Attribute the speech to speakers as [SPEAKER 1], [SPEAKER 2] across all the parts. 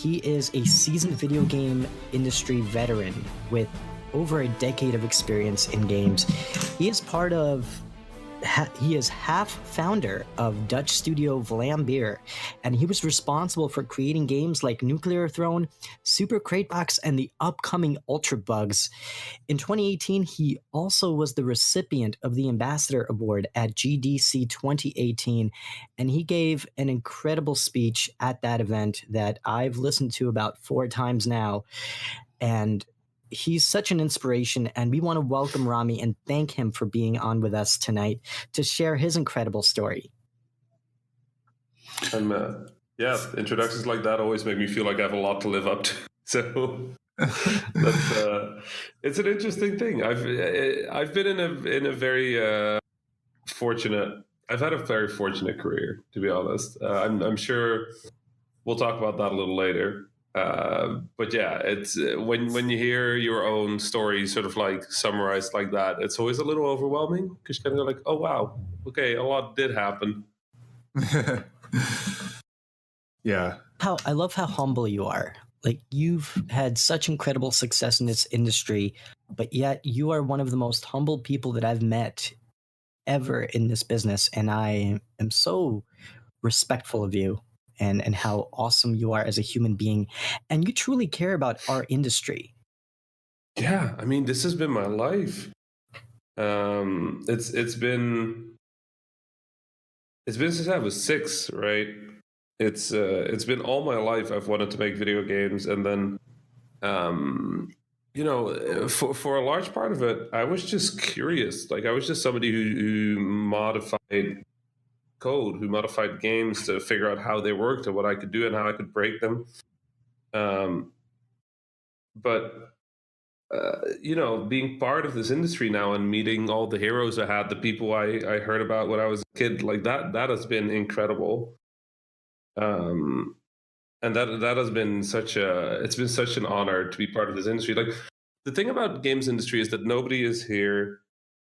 [SPEAKER 1] He is a seasoned video game industry veteran with over a decade of experience in games. He is half founder of Dutch Studio Vlambeer, and he was responsible for creating games like Nuclear Throne, Super Crate Box, and the upcoming Ultra Bugs. In 2018, he also was the recipient of the Ambassador Award at GDC 2018, and he gave an incredible speech at that event that I've listened to about 4 times now, and he's such an inspiration, and we want to welcome Rami and thank him for being on with us tonight to share his incredible story.
[SPEAKER 2] And introductions like that always make me feel like I have a lot to live up to. So it's an interesting thing. I've been in a very fortunate. I've had a very fortunate career, to be honest. I'm sure we'll talk about that a little later. But yeah, it's when you hear your own story sort of like summarized like that, it's always a little overwhelming because you're kind of like, oh wow, okay, a lot did happen.
[SPEAKER 3] Yeah.
[SPEAKER 1] I love how humble you are. Like, you've had such incredible success in this industry, but yet you are one of the most humble people that I've met ever in this business, and I am so respectful of you. And how awesome you are as a human being, and you truly care about our industry.
[SPEAKER 2] Yeah, I mean, this has been my life. It's been since I was 6, right? It's been all my life I've wanted to make video games, and then for a large part of it, I was just curious. Like, I was just somebody who modified code, who modified games to figure out how they worked and what I could do and how I could break them. Being part of this industry now and meeting all the heroes I had, the people I heard about when I was a kid, like that has been incredible. And that has been such an honor to be part of this industry. Like, the thing about games industry is that nobody is here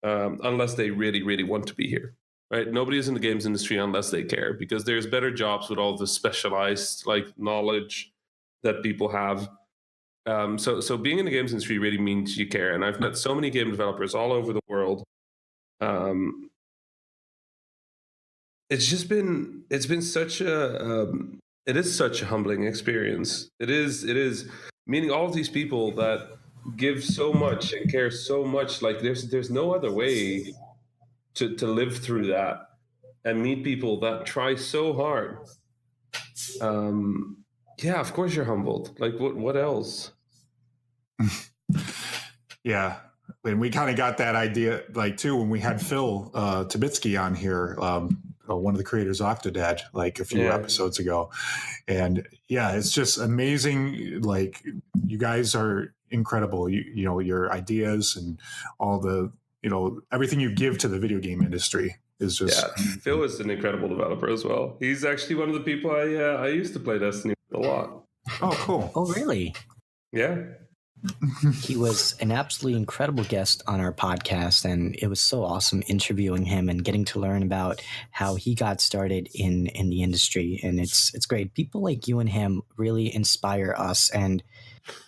[SPEAKER 2] unless they really, really want to be here. Right, nobody is in the games industry unless they care, because there's better jobs with all the specialized knowledge that people have. So being in the games industry really means you care, and I've met so many game developers all over the world. It's been such it is such a humbling experience. It is meeting all of these people that give so much and care so much. Like, there's no other way to live through that and meet people that try so hard. Of course you're humbled. Like, what else?
[SPEAKER 3] Yeah. And we kind of got that idea, too, when we had Phil Tabitsky on here, one of the creators of Octodad, a few episodes ago. And yeah, it's just amazing. Like, you guys are incredible. You know, your ideas and all the, everything you give to the video game industry is just...
[SPEAKER 2] Yeah, Phil is an incredible developer as well. He's actually one of the people I used to play Destiny with a lot.
[SPEAKER 3] Oh, cool.
[SPEAKER 1] Oh, really?
[SPEAKER 2] Yeah.
[SPEAKER 1] He was an absolutely incredible guest on our podcast, and it was so awesome interviewing him and getting to learn about how he got started in the industry. And it's great. People like you and him really inspire us. And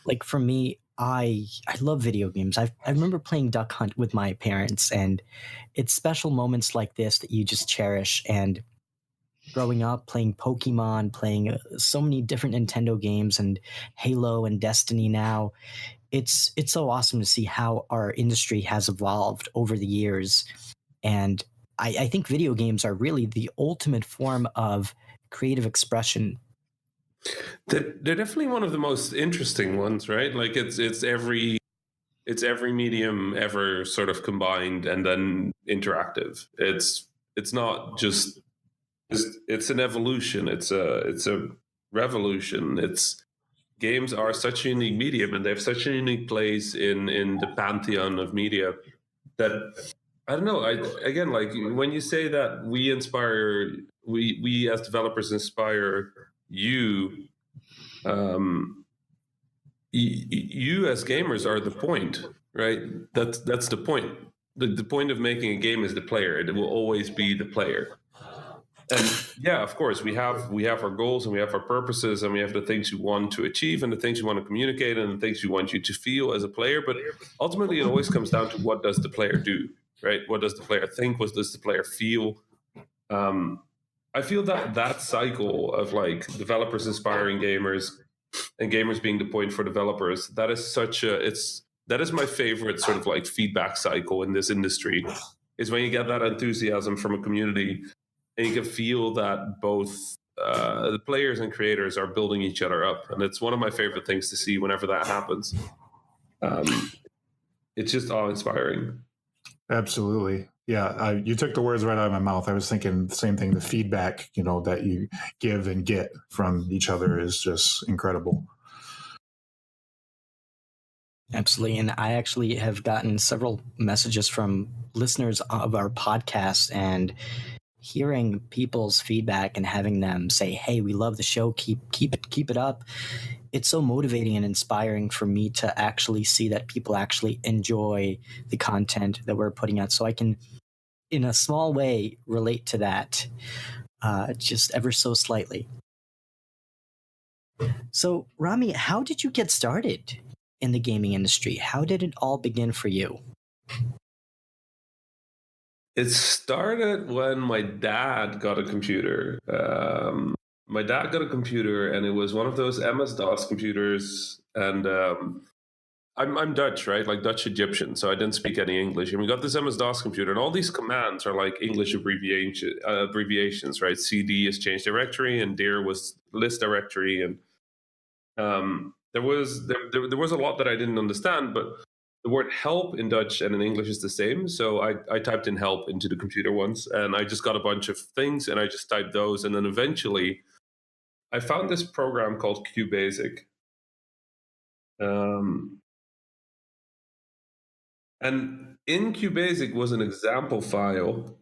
[SPEAKER 1] like, for me, I love video games. I remember playing Duck Hunt with my parents, and it's special moments like this that you just cherish. And growing up playing Pokemon, playing so many different Nintendo games, and Halo and Destiny now, it's so awesome to see how our industry has evolved over the years. And I think video games are really the ultimate form of creative expression.
[SPEAKER 2] They're definitely one of the most interesting ones, right? Like, it's every medium ever sort of combined and then interactive. It's not just... It's an evolution. It's a revolution. Games are such a unique medium, and they have such a unique place in the pantheon of media that, I don't know. Again, like, when you say that we as developers inspire you, you as gamers are the point, right? That's the point. The point of making a game is the player. It will always be the player. And yeah, of course, we have our goals and we have our purposes and we have the things we want to achieve and the things we want to communicate and the things we want you to feel as a player. But ultimately, it always comes down to what does the player do, right? What does the player think? What does the player feel? I feel that cycle of like developers inspiring gamers and gamers being the point for developers, that is my favorite sort of like feedback cycle in this industry, is when you get that enthusiasm from a community and you can feel that both the players and creators are building each other up. And it's one of my favorite things to see whenever that happens. It's just awe-inspiring.
[SPEAKER 3] Absolutely. Yeah, you took the words right out of my mouth. I was thinking the same thing. The feedback, that you give and get from each other is just incredible.
[SPEAKER 1] Absolutely. And I actually have gotten several messages from listeners of our podcast, and hearing people's feedback and having them say, "Hey, we love the show. Keep it up." It's so motivating and inspiring for me to actually see that people actually enjoy the content that we're putting out. So I can, in a small way, relate to that, just ever so slightly. So, Rami, how did you get started in the gaming industry? How did it all begin for you?
[SPEAKER 2] It started when my dad got a computer. My dad got a computer, and it was one of those MS-DOS computers. And I'm Dutch, right? Like Dutch Egyptian, so I didn't speak any English. And we got this MS-DOS computer, and all these commands are like English abbreviations, right? CD is change directory, and dir was list directory, and there was a lot that I didn't understand, but the word help in Dutch and in English is the same. So I typed in help into the computer once, and I just got a bunch of things, and I just typed those. And then eventually I found this program called QBasic. And in QBasic was an example file.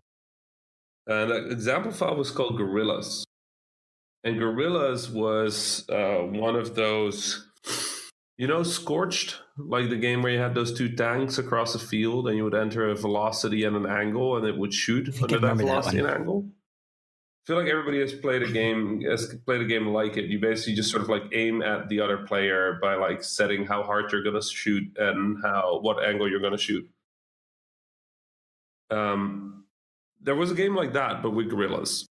[SPEAKER 2] And that example file was called Gorillas. And Gorillas was one of those... Scorched, like the game where you had those two tanks across a field and you would enter a velocity and an angle and it would shoot under that velocity and angle. I feel like everybody has played a game like it. You basically just sort of like aim at the other player by like setting how hard you're going to shoot and what angle you're going to shoot. There was a game like that, but with gorillas.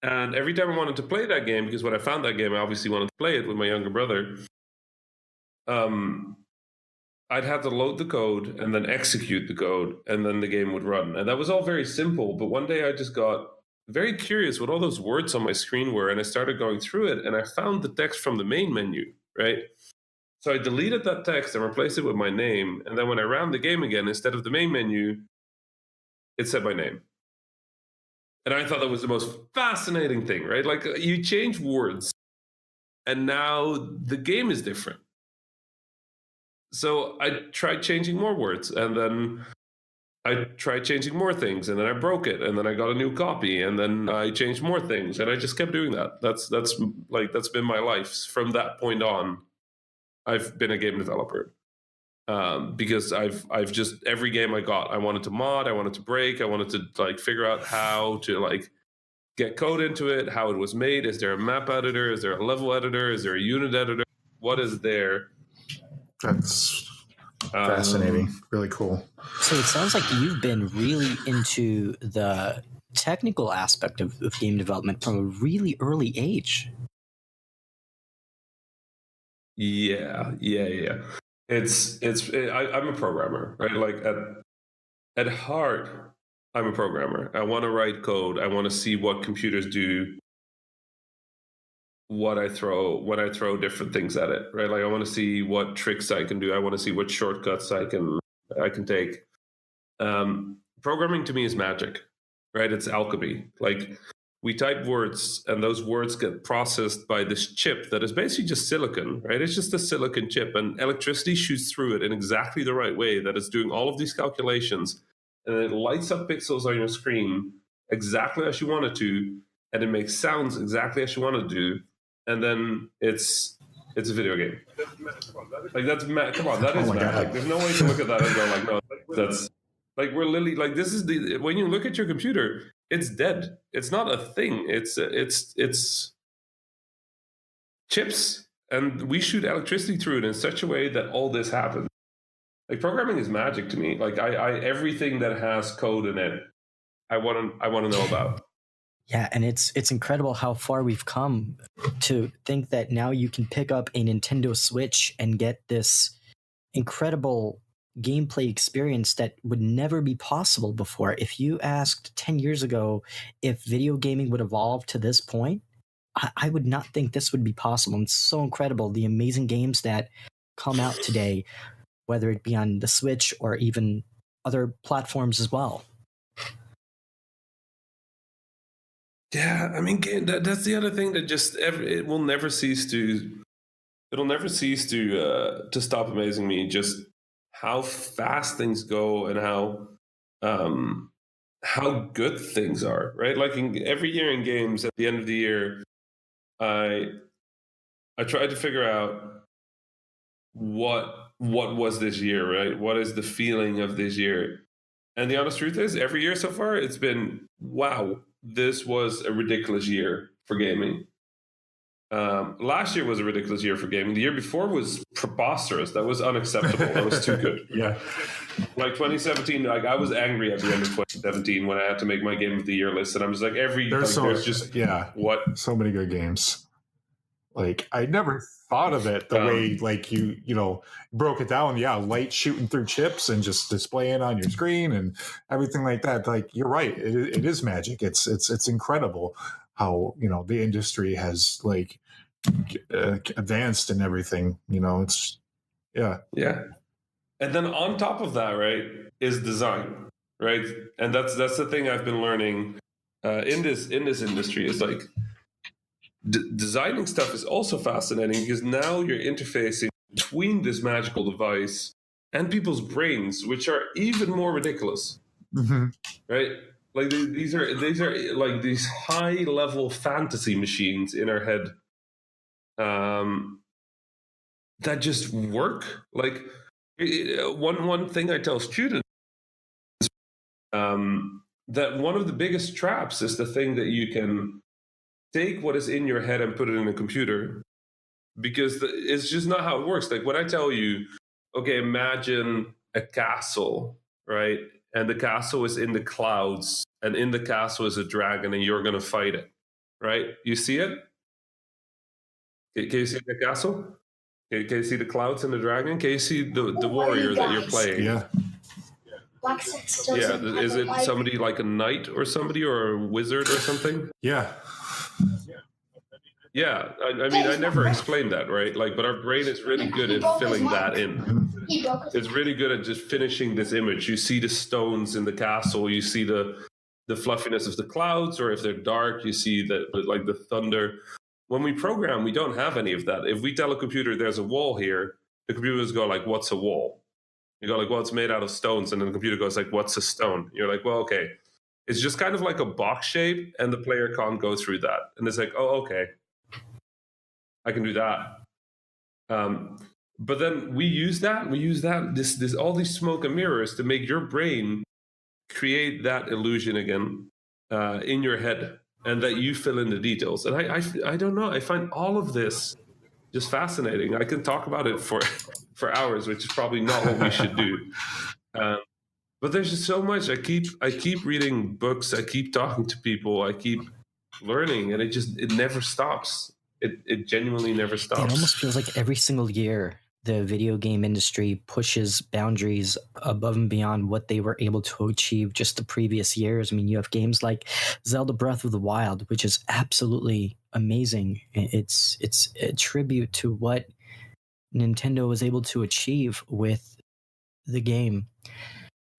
[SPEAKER 2] And every time I wanted to play that game, because when I found that game, I obviously wanted to play it with my younger brother. I'd have to load the code and then execute the code, and then the game would run. And that was all very simple. But one day I just got very curious what all those words on my screen were, and I started going through it, and I found the text from the main menu, right? So I deleted that text and replaced it with my name. And then when I ran the game again, instead of the main menu, it said my name. And I thought that was the most fascinating thing, right? Like you change words, and now the game is different. So I tried changing more words, and then I tried changing more things, and then I broke it, and then I got a new copy, and then I changed more things, and I just kept doing that. That's been my life from that point on. I've been a game developer because I've just every game I got, I wanted to mod, I wanted to break, I wanted to like figure out how to like get code into it, how it was made. Is there a map editor? Is there a level editor? Is there a unit editor? What is there?
[SPEAKER 3] That's fascinating. Really cool.
[SPEAKER 1] So it sounds like you've been really into the technical aspect of game development from a really early age.
[SPEAKER 2] Yeah. I'm a programmer, right? Like at heart, I'm a programmer. I want to write code. I want to see what computers do. When I throw different things at it, right? Like I want to see what tricks I can do. I want to see what shortcuts I can take. Programming to me is magic, right? It's alchemy. Like we type words, and those words get processed by this chip that is basically just silicon, right? It's just a silicon chip, and electricity shoots through it in exactly the right way that it's doing all of these calculations, and it lights up pixels on your screen exactly as you want it to, and it makes sounds exactly as you want it to do. And then it's a video game. Like that's come on, that is magic. There's no way to look at that and go like, no, that's like we're literally like this is when you look at your computer, it's dead. It's not a thing. It's chips, and we shoot electricity through it in such a way that all this happens. Like, programming is magic to me. Like, I everything that has code in it, I want to know about.
[SPEAKER 1] Yeah, and it's incredible how far we've come to think that now you can pick up a Nintendo Switch and get this incredible gameplay experience that would never be possible before. If you asked 10 years ago if video gaming would evolve to this point, I would not think this would be possible. And it's so incredible, the amazing games that come out today, whether it be on the Switch or even other platforms as well.
[SPEAKER 2] Yeah, I mean, that's the other thing that just it will never cease to. It'll never cease to stop amazing me. Just how fast things go and how good things are. Right, like every year in games, at the end of the year, I tried to figure out what was this year. Right, what is the feeling of this year? And the honest truth is, every year so far, it's been, wow, this was a ridiculous year for gaming. Last year was a ridiculous year for gaming. The year before was preposterous. That was unacceptable. That was too good.
[SPEAKER 3] Yeah.
[SPEAKER 2] Like 2017, like I was angry at the end of 2017 when I had to make my game of the year list, and I'm just like, there's
[SPEAKER 3] so many good games. Like, I never thought of it the way, like, you broke it down. Yeah, light shooting through chips and just displaying on your screen and everything like that. Like, you're right. It is magic. It's incredible how, the industry has, like, advanced and everything. It's, yeah.
[SPEAKER 2] Yeah. And then on top of that, right, is design, right? And that's the thing I've been learning in this industry is like, designing stuff is also fascinating because now you're interfacing between this magical device and people's brains, which are even more ridiculous, right? Like these are like these high level fantasy machines in our head that just work. Like one thing I tell students that one of the biggest traps is the thing that you can take what is in your head and put it in a computer, because it's just not how it works. Like when I tell you, okay, imagine a castle, right? And the castle is in the clouds, and in the castle is a dragon, and you're going to fight it, right? You see it? Can you see the castle? Can you see the clouds and the dragon? Can you see the warrior that you're playing?
[SPEAKER 3] Yeah.
[SPEAKER 2] Yeah, is it somebody like a knight or somebody, or a wizard or something?
[SPEAKER 3] Yeah.
[SPEAKER 2] Yeah, I mean, I never explained that, right? Like, but our brain is really good at filling that in. It's really good at just finishing this image. You see the stones in the castle, you see the fluffiness of the clouds, or if they're dark, you see like the thunder. When we program, we don't have any of that. If we tell a computer there's a wall here, the computers go like, "What's a wall?" You go like, "Well, it's made out of stones," and then the computer goes like, "What's a stone?" You're like, "Well, okay." It's just kind of like a box shape, and the player can't go through that. And it's like, "Oh, okay, I can do that." But then we use that. This all these smoke and mirrors to make your brain create that illusion again in your head, and that you fill in the details. And I don't know. I find all of this just fascinating. I can talk about it for hours, which is probably not what we should do. But there's just so much. I keep reading books. I keep talking to people. I keep learning, and it never stops. It genuinely never stops.
[SPEAKER 1] It almost feels like every single year the video game industry pushes boundaries above and beyond what they were able to achieve just the previous years. I mean, you have games like Zelda Breath of the Wild, which is absolutely amazing. It's a tribute to what Nintendo was able to achieve with the game.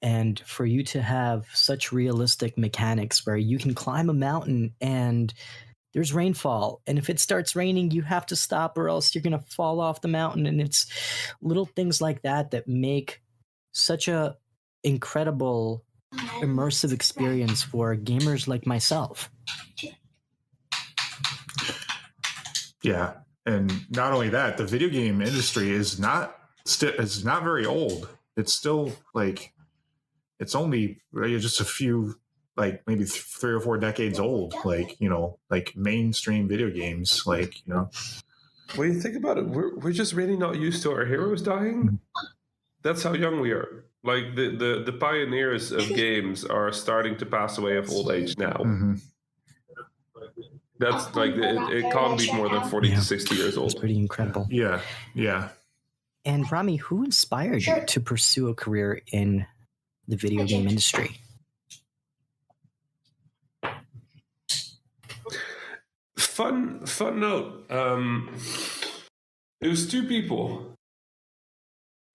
[SPEAKER 1] And for you to have such realistic mechanics where you can climb a mountain and there's rainfall, and if it starts raining, you have to stop or else you're going to fall off the mountain. And it's little things like that that make such a incredible immersive experience for gamers like myself.
[SPEAKER 3] Yeah. And not only that, the video game industry is not very old. It's still like, it's only just a few like maybe 3 or 4 decades old, like, you know, like mainstream video games, like, you know.
[SPEAKER 2] When you think about it, we're just really not used to our heroes dying. That's how young we are. Like the pioneers of games are starting to pass away of old age now.
[SPEAKER 3] Mm-hmm.
[SPEAKER 2] That's like it can't be more than 40 to 60 years old.
[SPEAKER 1] It's pretty incredible.
[SPEAKER 3] Yeah.
[SPEAKER 1] And Rami, who inspired you to pursue a career in the video game industry?
[SPEAKER 2] Fun note. It was 2 people.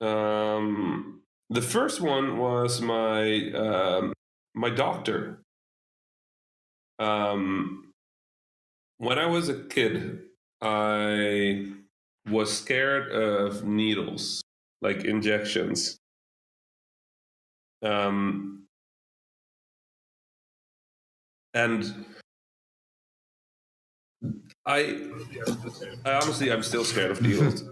[SPEAKER 2] The first one was my doctor. When I was a kid, I was scared of needles, like injections. And I honestly, I'm still scared of needles.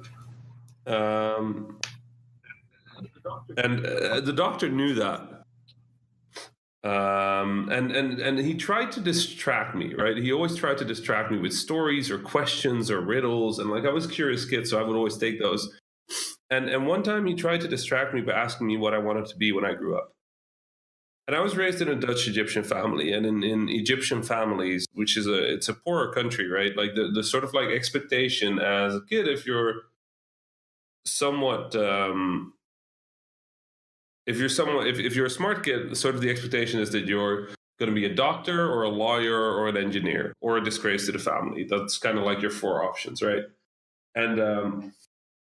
[SPEAKER 2] And the doctor knew that. And he tried to distract me, right? He always tried to distract me with stories or questions or riddles. And like, I was a curious kid, so I would always take those. And one time he tried to distract me by asking me what I wanted to be when I grew up. And I was raised in a Dutch Egyptian family, and in Egyptian families, which is it's a poorer country, right? Like the sort of like expectation as a kid, if you're somewhat, if you're a smart kid, sort of the expectation is that you're going to be a doctor or a lawyer or an engineer or a disgrace to the family. That's kind of like your 4 options, right? And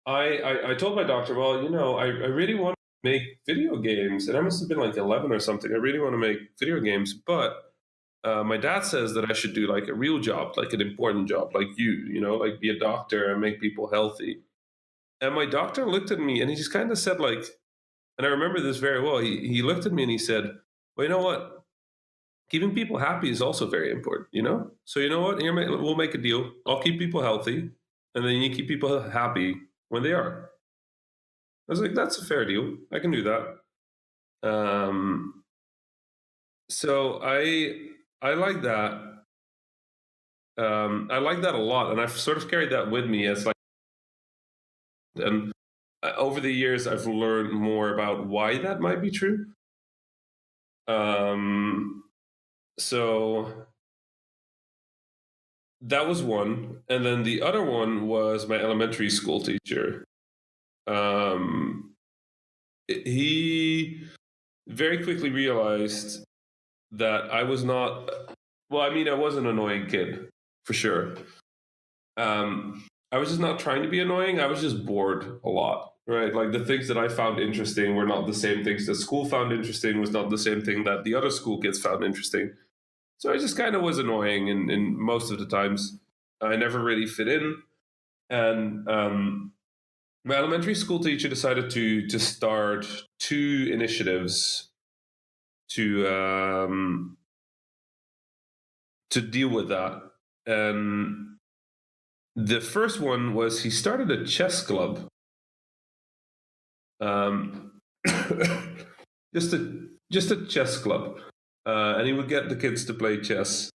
[SPEAKER 2] I told my doctor, well, you know, I really want to make video games, and I must have been like 11 or something. I really want to make video games, but my dad says that I should do like a real job, like an important job, like you know, like be a doctor and make people healthy. And my doctor looked at me and he just kind of said like, and I remember this very well. He looked at me and he said, well, you know what? Keeping people happy is also very important, you know? So you know what? Here, we'll make a deal. I'll keep people healthy, and then you keep people happy when they are. I was like, that's a fair deal. I can do that. So I like that. I like that a lot, and I've sort of carried that with me as like, and over the years I've learned more about why that might be true. So that was one, and then the other one was my elementary school teacher. He very quickly realized that I was not, well, I mean, I was an annoying kid, for sure. I was just not trying to be annoying. I was just bored a lot, right? Like the things that I found interesting were not the same things that school found interesting, was not the same thing that the other school kids found interesting. So I just kind of was annoying in most of the times. I never really fit in. And my elementary school teacher decided to start 2 initiatives to deal with that. And the first one was he started a chess club. Just a chess club. And he would get the kids to play chess.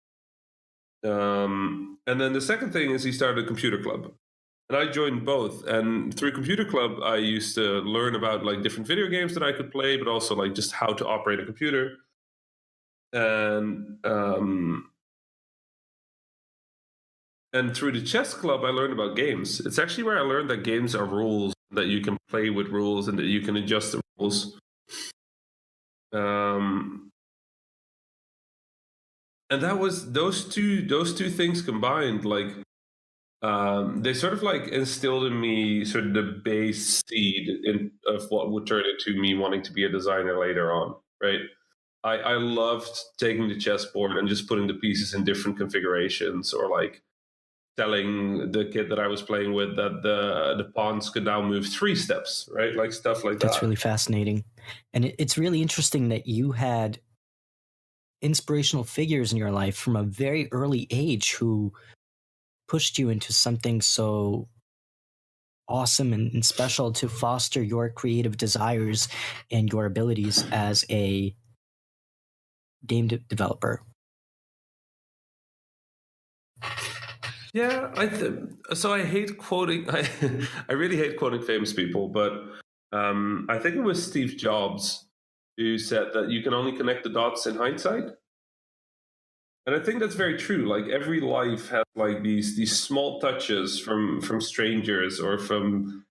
[SPEAKER 2] And then the second thing is he started a computer club. And I joined both. And through computer club, I used to learn about like different video games that I could play, but also like just how to operate a computer. And through the chess club, I learned about games. It's actually where I learned that games are rules, that you can play with rules and that you can adjust the rules. And that was those two things combined, like they sort of like instilled in me sort of the base seed of what would turn into me wanting to be a designer later on, right? I loved taking the chessboard and just putting the pieces in different configurations, or like telling the kid that I was playing with that the pawns could now move 3 steps, right? Like stuff like that.
[SPEAKER 1] That's really fascinating. And it's really interesting that you had inspirational figures in your life from a very early age who pushed you into something so awesome and special to foster your creative desires and your abilities as a developer?
[SPEAKER 2] Yeah, so I hate quoting. I really hate quoting famous people, but I think it was Steve Jobs who said that you can only connect the dots in hindsight. And I think that's very true. Like every life has like these small touches from strangers or from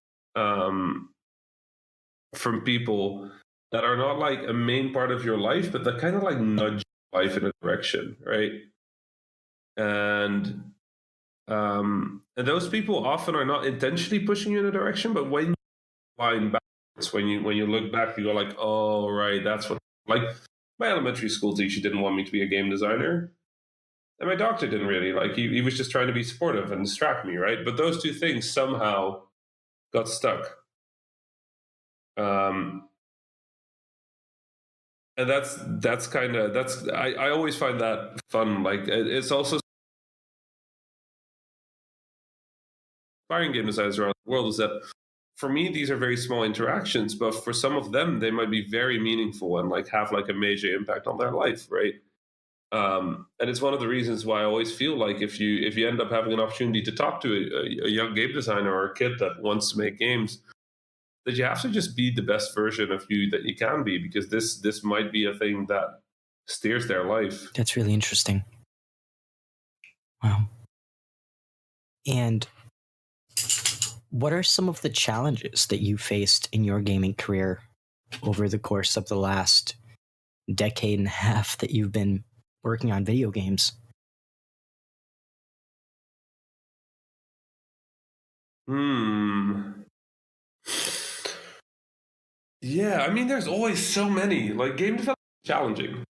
[SPEAKER 2] people that are not like a main part of your life, but that kind of like nudge life in a direction, right? And those people often are not intentionally pushing you in a direction, but when you line backwards, when you look back, you go like, oh right, that's what. Like my elementary school teacher didn't want me to be a game designer, and my doctor didn't really like. He was just trying to be supportive and distract me, right? But those two things somehow got stuck. And that's kind of I always find that fun. Like it's also inspiring game designers around the world is that for me these are very small interactions, but for some of them they might be very meaningful and like have like a major impact on their life, right? And it's one of the reasons why I always feel like if you end up having an opportunity to talk to a young game designer or a kid that wants to make games, that you have to just be the best version of you that you can be, because this might be a thing that steers their life.
[SPEAKER 1] That's really interesting. Wow. And what are some of the challenges that you faced in your gaming career over the course of the last decade and a half that you've been working on video games?
[SPEAKER 2] Yeah, I mean, there's always so many. Like game development is challenging.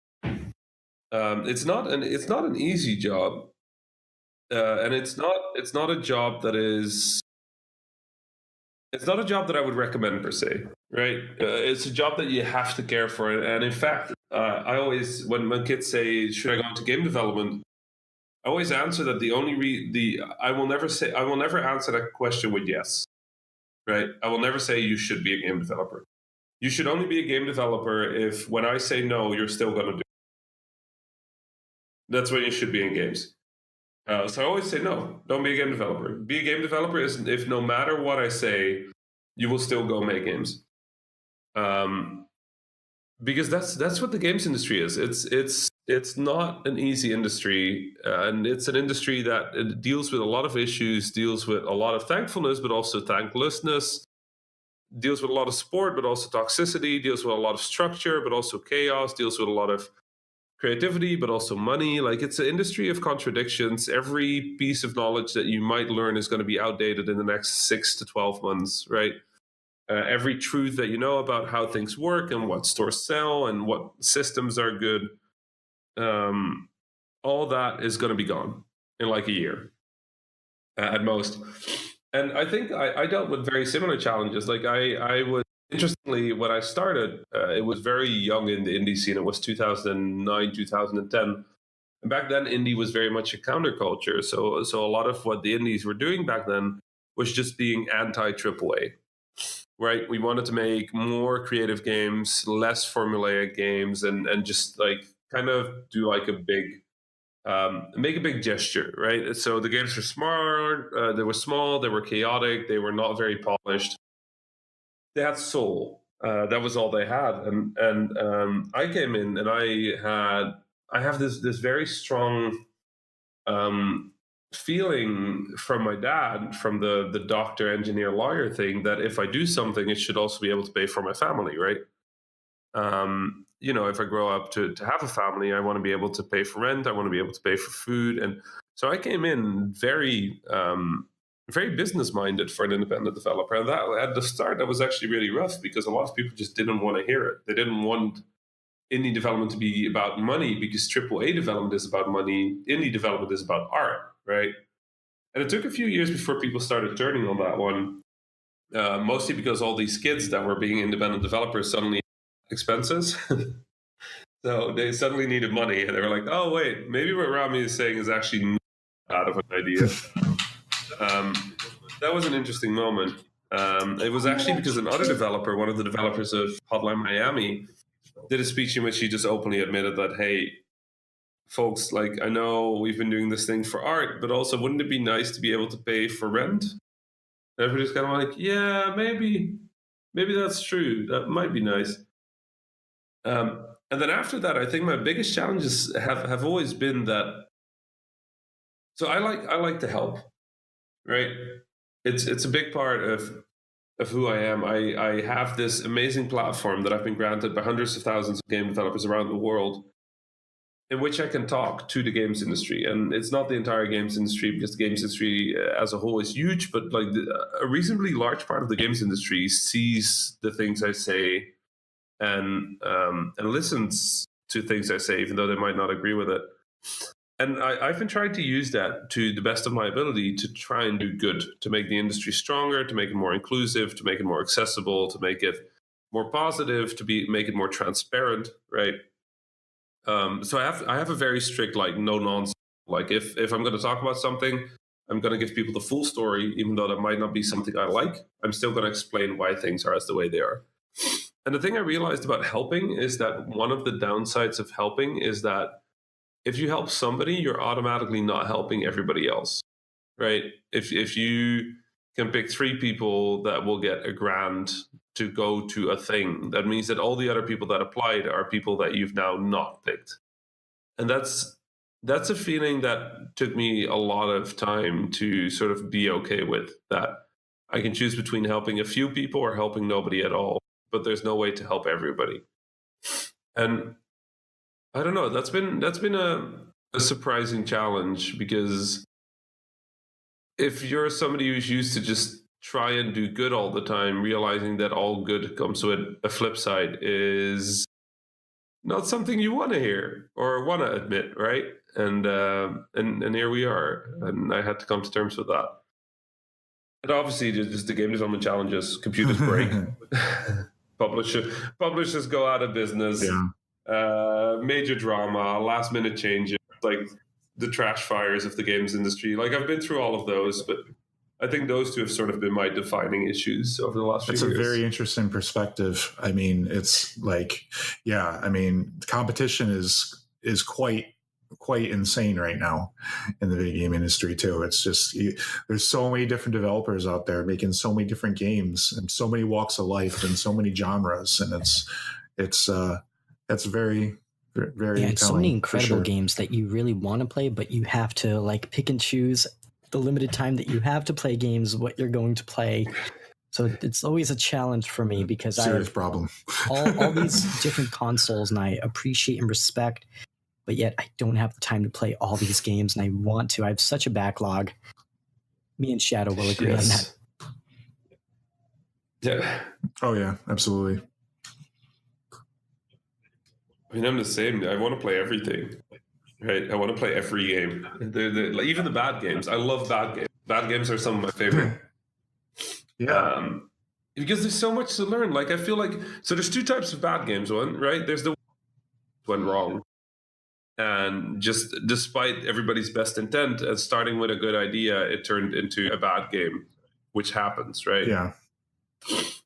[SPEAKER 2] It's not an easy job, and it's not a job that is. It's not a job that I would recommend per se, right? It's a job that you have to care for, and in fact, I always when kids say, "Should I go into game development?" I always answer that I will never answer that question with yes, right? I will never say you should be a game developer. You should only be a game developer if when I say no, you're still going to do it. That's when you should be in games. So I always say no, don't be a game developer. Be a game developer is if no matter what I say, you will still go make games. Because that's what the games industry is. It's not an easy industry, and it's an industry that deals with a lot of issues, deals with a lot of thankfulness, but also thanklessness, deals with a lot of support, but also toxicity, deals with a lot of structure, but also chaos, deals with a lot of creativity, but also money. Like it's an industry of contradictions. Every piece of knowledge that you might learn is going to be outdated in the next 6 to 12 months, right? Every truth that you know about how things work and what stores sell and what systems are good, all that is going to be gone in like a year at most. And I think I dealt with very similar challenges. Like I was, interestingly, when I started, it was very young in the indie scene. It was 2009, 2010. And back then, indie was very much a counterculture. So a lot of what the indies were doing back then was just being anti-AAA. Right, we wanted to make more creative games, less formulaic games, and just like kind of do like a big, make a big gesture, right? So the games were smart, they were small, they were chaotic, they were not very polished. They had soul. That was all they had, and I came in and I have this very strong feeling from my dad, from the doctor, engineer, lawyer thing, that if I do something, it should also be able to pay for my family, right? If I grow up to have a family, I want to be able to pay for rent. I want to be able to pay for food. And so I came in very, very business minded for an independent developer. And that at the start, that was actually really rough because a lot of people just didn't want to hear it. They didn't want indie development to be about money because AAA development is about money. Indie development is about art, right? And it took a few years before people started turning on that one, mostly because all these kids that were being independent developers suddenly had expenses. So they suddenly needed money, and they were like, oh, wait, maybe what Rami is saying is actually not out of an idea. That was an interesting moment. It was actually because another developer, one of the developers of Hotline Miami, did a speech in which he just openly admitted that, hey, folks, like, I know we've been doing this thing for art, but also wouldn't it be nice to be able to pay for rent? And everybody's kind of like, yeah, maybe that's true. That might be nice. And then after that, I think my biggest challenges have always been that. So I like to help, right? It's a big part of who I am. I have this amazing platform that I've been granted by hundreds of thousands of game developers around the world, in which I can talk to the games industry. And it's not the entire games industry, because the games industry as a whole is huge, but like a reasonably large part of the games industry sees the things I say and listens to things I say, even though they might not agree with it. And I've been trying to use that to the best of my ability to try and do good, to make the industry stronger, to make it more inclusive, to make it more accessible, to make it more positive, make it more transparent, right? So I have a very strict, like, no nonsense. Like, if I'm going to talk about something, I'm going to give people the full story, even though that might not be something I like. I'm still going to explain why things are as the way they are. And the thing I realized about helping is that one of the downsides of helping is that if you help somebody, you're automatically not helping everybody else, right? If you can pick 3 people that will get a grant to go to a thing, that means that all the other people that applied are people that you've now not picked. And that's a feeling that took me a lot of time to sort of be okay with, that I can choose between helping a few people or helping nobody at all, but there's no way to help everybody. And I don't know, that's been a surprising challenge, because if you're somebody who's used to just try and do good all the time, realizing that all good comes with a flip side is not something you want to hear or want to admit, right? And here we are, and I had to come to terms with that. And obviously, just the game development challenges, computers break, publishers go out of business. Yeah. Major drama, last minute changes, like the trash fires of the games industry. Like, I've been through all of those, but I think those two have sort of been my defining issues over the last few years.
[SPEAKER 3] That's a very interesting perspective. I mean, it's like, yeah, I mean, competition is quite insane right now in the video game industry too. It's just, there's so many different developers out there making so many different games and so many walks of life and so many genres, and that's very, very,
[SPEAKER 1] and so many incredible games that you really want to play, but you have to like pick and choose the limited time that you have to play games, what you're going to play. So it's always a challenge for me, because
[SPEAKER 3] serious problem.
[SPEAKER 1] all these different consoles, and I appreciate and respect, but yet I don't have the time to play all these games, and I want to. I have such a backlog. Me and Shadow will agree on that.
[SPEAKER 2] Yeah.
[SPEAKER 3] Oh yeah, absolutely.
[SPEAKER 2] I mean, I'm the same. I want to play everything, right? I want to play every game. Even the bad games. I love bad games. Bad games are some of my favorite.
[SPEAKER 3] Yeah.
[SPEAKER 2] Because there's so much to learn. Like, I feel like, so there's 2 types of bad games. One, right? There's the one went wrong. And just despite everybody's best intent, and starting with a good idea, it turned into a bad game, which happens, right?
[SPEAKER 3] Yeah.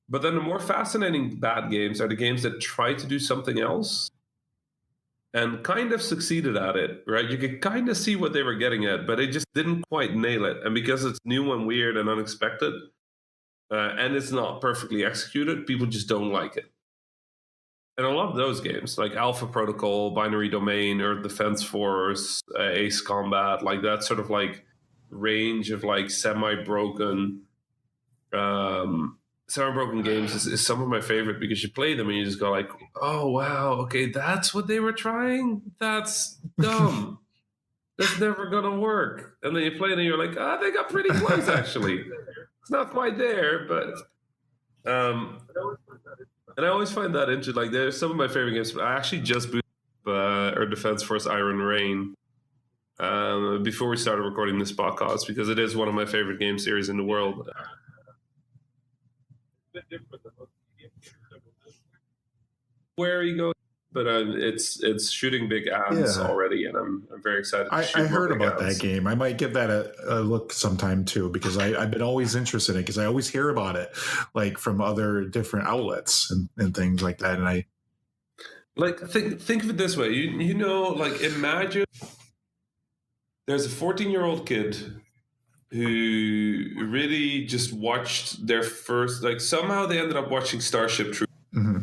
[SPEAKER 2] But then the more fascinating bad games are the games that try to do something else and kind of succeeded at it, right? You could kind of see what they were getting at, but they just didn't quite nail it. And because it's new and weird and unexpected, and it's not perfectly executed, people just don't like it. And I love those games, like Alpha Protocol, Binary Domain, Earth Defense Force, Ace Combat, like that sort of like range of like semi-broken games is some of my favorite, because you play them and you just go like, oh wow, okay, that's what they were trying? That's dumb. That's never gonna work. And then you play it and you're like, they got pretty close actually. It's not quite there, but and I always find that interesting. Like, there's some of my favorite games. I actually just booted Earth Defense Force Iron Rain before we started recording this podcast, because it is one of my favorite game series in the world. Where are you going? But it's shooting big ads already, and I'm very excited to shoot
[SPEAKER 3] I heard about
[SPEAKER 2] ads.
[SPEAKER 3] that game. I might give that a look sometime too, because I've been always interested in it, because I always hear about it, like from other different outlets and things like that. And
[SPEAKER 2] Like think of it this way. You know, like imagine there's a 14-year-old kid who really just watched their first, like somehow they ended up watching Starship Troopers.
[SPEAKER 3] Mm-hmm.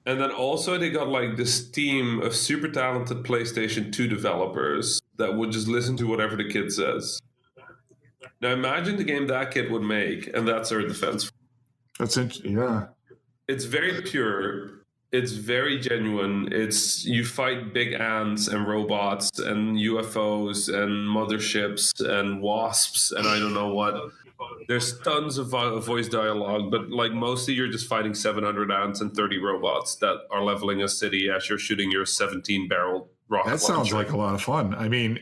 [SPEAKER 2] And then also they got like this team of super talented PlayStation 2 developers that would just listen to whatever the kid says. Now imagine the game that kid would make, and that's Earth Defense.
[SPEAKER 3] That's interesting. Yeah.
[SPEAKER 2] It's very pure. It's very genuine. It's you fight big ants and robots and UFOs and motherships and wasps and I don't know what. There's tons of voice dialogue, but like mostly you're just fighting 700 ants and 30 robots that are leveling a city as you're shooting your 17-barrel rocket launcher.
[SPEAKER 3] That sounds like a lot of fun. I mean,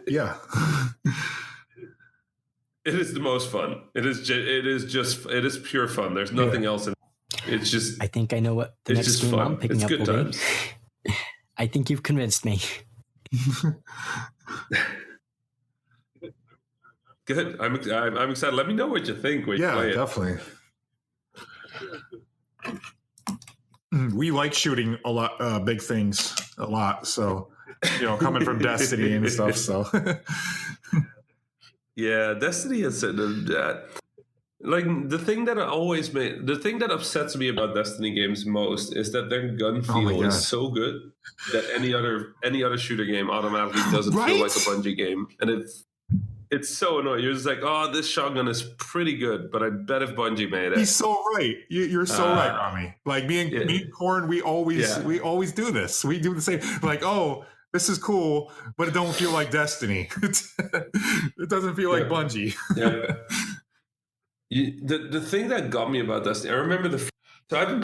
[SPEAKER 3] yeah.
[SPEAKER 2] It is the most fun. It is pure fun. There's nothing else in it. It's just.
[SPEAKER 1] I think I know what the next game I'm picking up will be. I think you've convinced me.
[SPEAKER 2] Good. I'm excited. Let me know what you think when you play it.
[SPEAKER 3] Definitely. We like shooting a lot, big things a lot. So, coming from Destiny and stuff. So,
[SPEAKER 2] yeah, Destiny is like the thing that upsets me about Destiny games most is that their gun feel is so good that any other shooter game automatically doesn't feel like a Bungie game, and it's so annoying. You're just like, oh, this shotgun is pretty good, but I bet if Bungie made it.
[SPEAKER 3] He's so right. You're so right, Rami. Like me and Corn, we always do this. We do the same. Like, oh, this is cool, but it don't feel like Destiny. It doesn't feel like Bungie.
[SPEAKER 2] Yeah. The thing that got me about Destiny, I remember I've been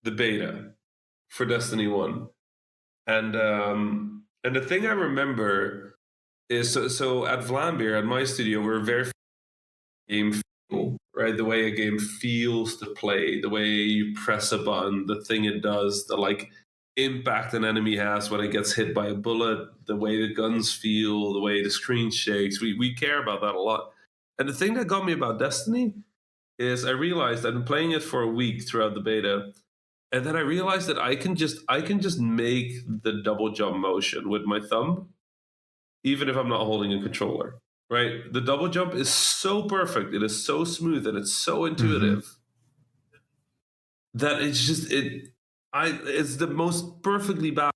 [SPEAKER 2] the beta for Destiny 1, and the thing I remember is so at Vlambeer, at my studio, we're very game feel, right? The way a game feels to play, the way you press a button, the thing it does, the like impact an enemy has when it gets hit by a bullet, the way the guns feel, the way the screen shakes. We care about that a lot. And the thing that got me about Destiny is I realized I've been playing it for a week throughout the beta, and then I realized that I can just make the double jump motion with my thumb, even if I'm not holding a controller. Right? The double jump is so perfect, it is so smooth, and it's so intuitive that it's the most perfectly balanced.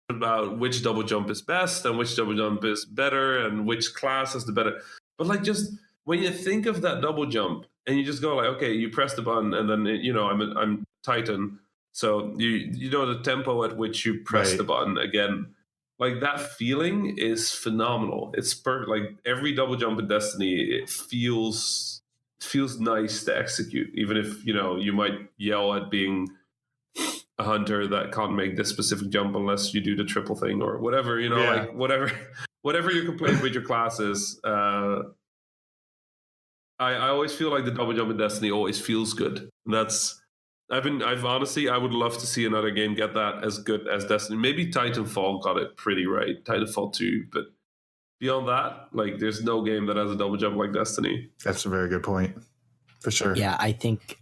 [SPEAKER 2] About which double jump is best and which double jump is better and which class is the better. But like just when you think of that double jump and you just go like, okay, you press the button and then I'm Titan, so you know the tempo at which you press the button again. Like that feeling is phenomenal. It's perfect. Like every double jump in Destiny, it feels nice to execute, even if you might yell at being a hunter that can't make this specific jump unless you do the triple thing or whatever. Like whatever your complaint with your classes. I always feel like the double jump in Destiny always feels good. I've honestly, I would love to see another game get that as good as Destiny. Maybe Titanfall got it pretty right, Titanfall 2, but beyond that, like there's no game that has a double jump like Destiny.
[SPEAKER 3] That's a very good point, for sure.
[SPEAKER 1] Yeah, I think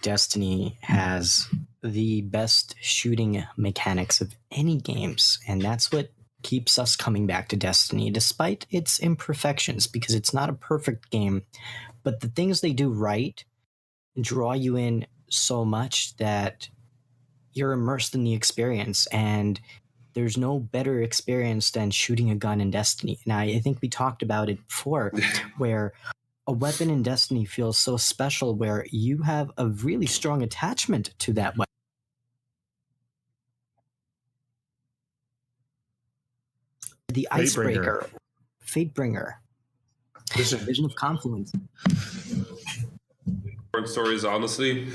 [SPEAKER 1] Destiny has the best shooting mechanics of any games, and that's what keeps us coming back to Destiny, despite its imperfections, because it's not a perfect game, but the things they do right draw you in so much that you're immersed in the experience, and there's no better experience than shooting a gun in Destiny. And I think we talked about it before, where a weapon in Destiny feels so special, where you have a really strong attachment to that weapon. The Icebreaker, Fatebringer, Vision of Confluence.
[SPEAKER 2] Stories, honestly,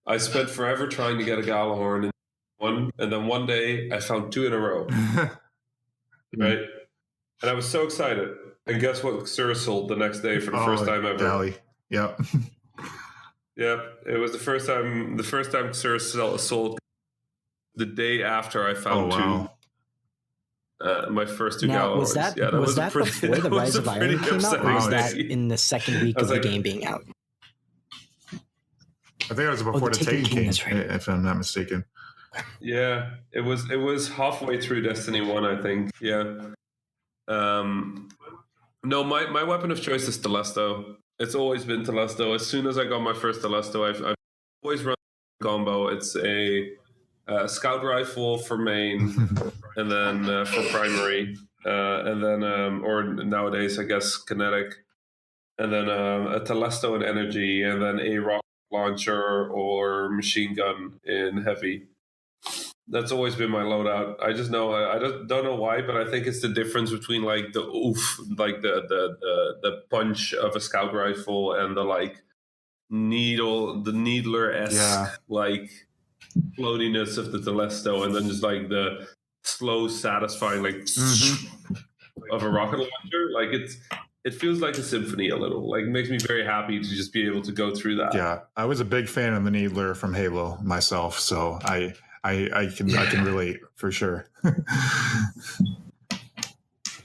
[SPEAKER 2] I spent forever trying to get a Galahorn in one, and then one day I found 2 in a row. Right? And I was so excited. And guess what? Xur sold the next day for the first time ever.
[SPEAKER 3] Dally. Yep.
[SPEAKER 2] Yep. It was the first time Xur sold the day after I found 2. My first two
[SPEAKER 1] Now,
[SPEAKER 2] Gala
[SPEAKER 1] was
[SPEAKER 2] Awards.
[SPEAKER 1] that
[SPEAKER 2] Yeah,
[SPEAKER 1] was that before the Rise of Iron came out, or was that in the second week of the game being out?
[SPEAKER 3] I think it was before the Taken King, if I'm not mistaken.
[SPEAKER 2] Yeah, it was halfway through Destiny 1, I think. Yeah. No, my weapon of choice is Telesto. It's always been Telesto. As soon as I got my first Telesto, I've always run combo. It's a scout rifle for main, and then for primary, and then or nowadays I guess kinetic, and then a Telesto in energy, and then a rocket launcher or machine gun in heavy. That's always been my loadout. I just know I don't know why, but I think it's the difference between like the oof, like the punch of a scout rifle and the like needler-esque like floatiness of the Telesto, and then just like the slow, satisfying like of a rocket launcher. Like it feels like a symphony a little. Like it makes me very happy to just be able to go through that.
[SPEAKER 3] Yeah, I was a big fan of the Needler from Halo myself, so I can relate for sure.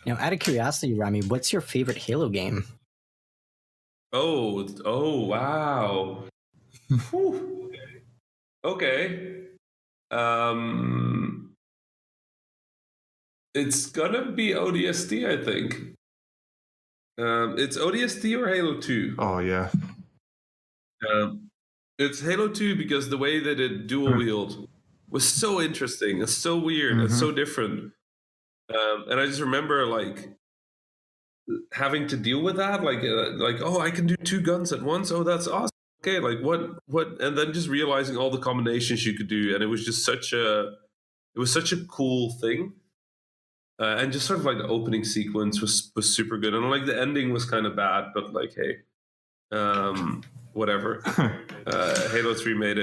[SPEAKER 1] Now, out of curiosity, Rami, what's your favorite Halo game?
[SPEAKER 2] Oh, wow. Okay. It's gonna be ODST, I think. It's ODST or Halo 2.
[SPEAKER 3] Oh yeah.
[SPEAKER 2] It's Halo 2 because the way that it dual wield was so interesting. It's so weird. It's so different. And I just remember like having to deal with that, like oh, I can do two guns at once. Oh, that's awesome. Okay, like what, and then just realizing all the combinations you could do, and it was just such a cool thing. And just sort of like the opening sequence was super good, and like the ending was kind of bad, but like hey, whatever. Halo 3 made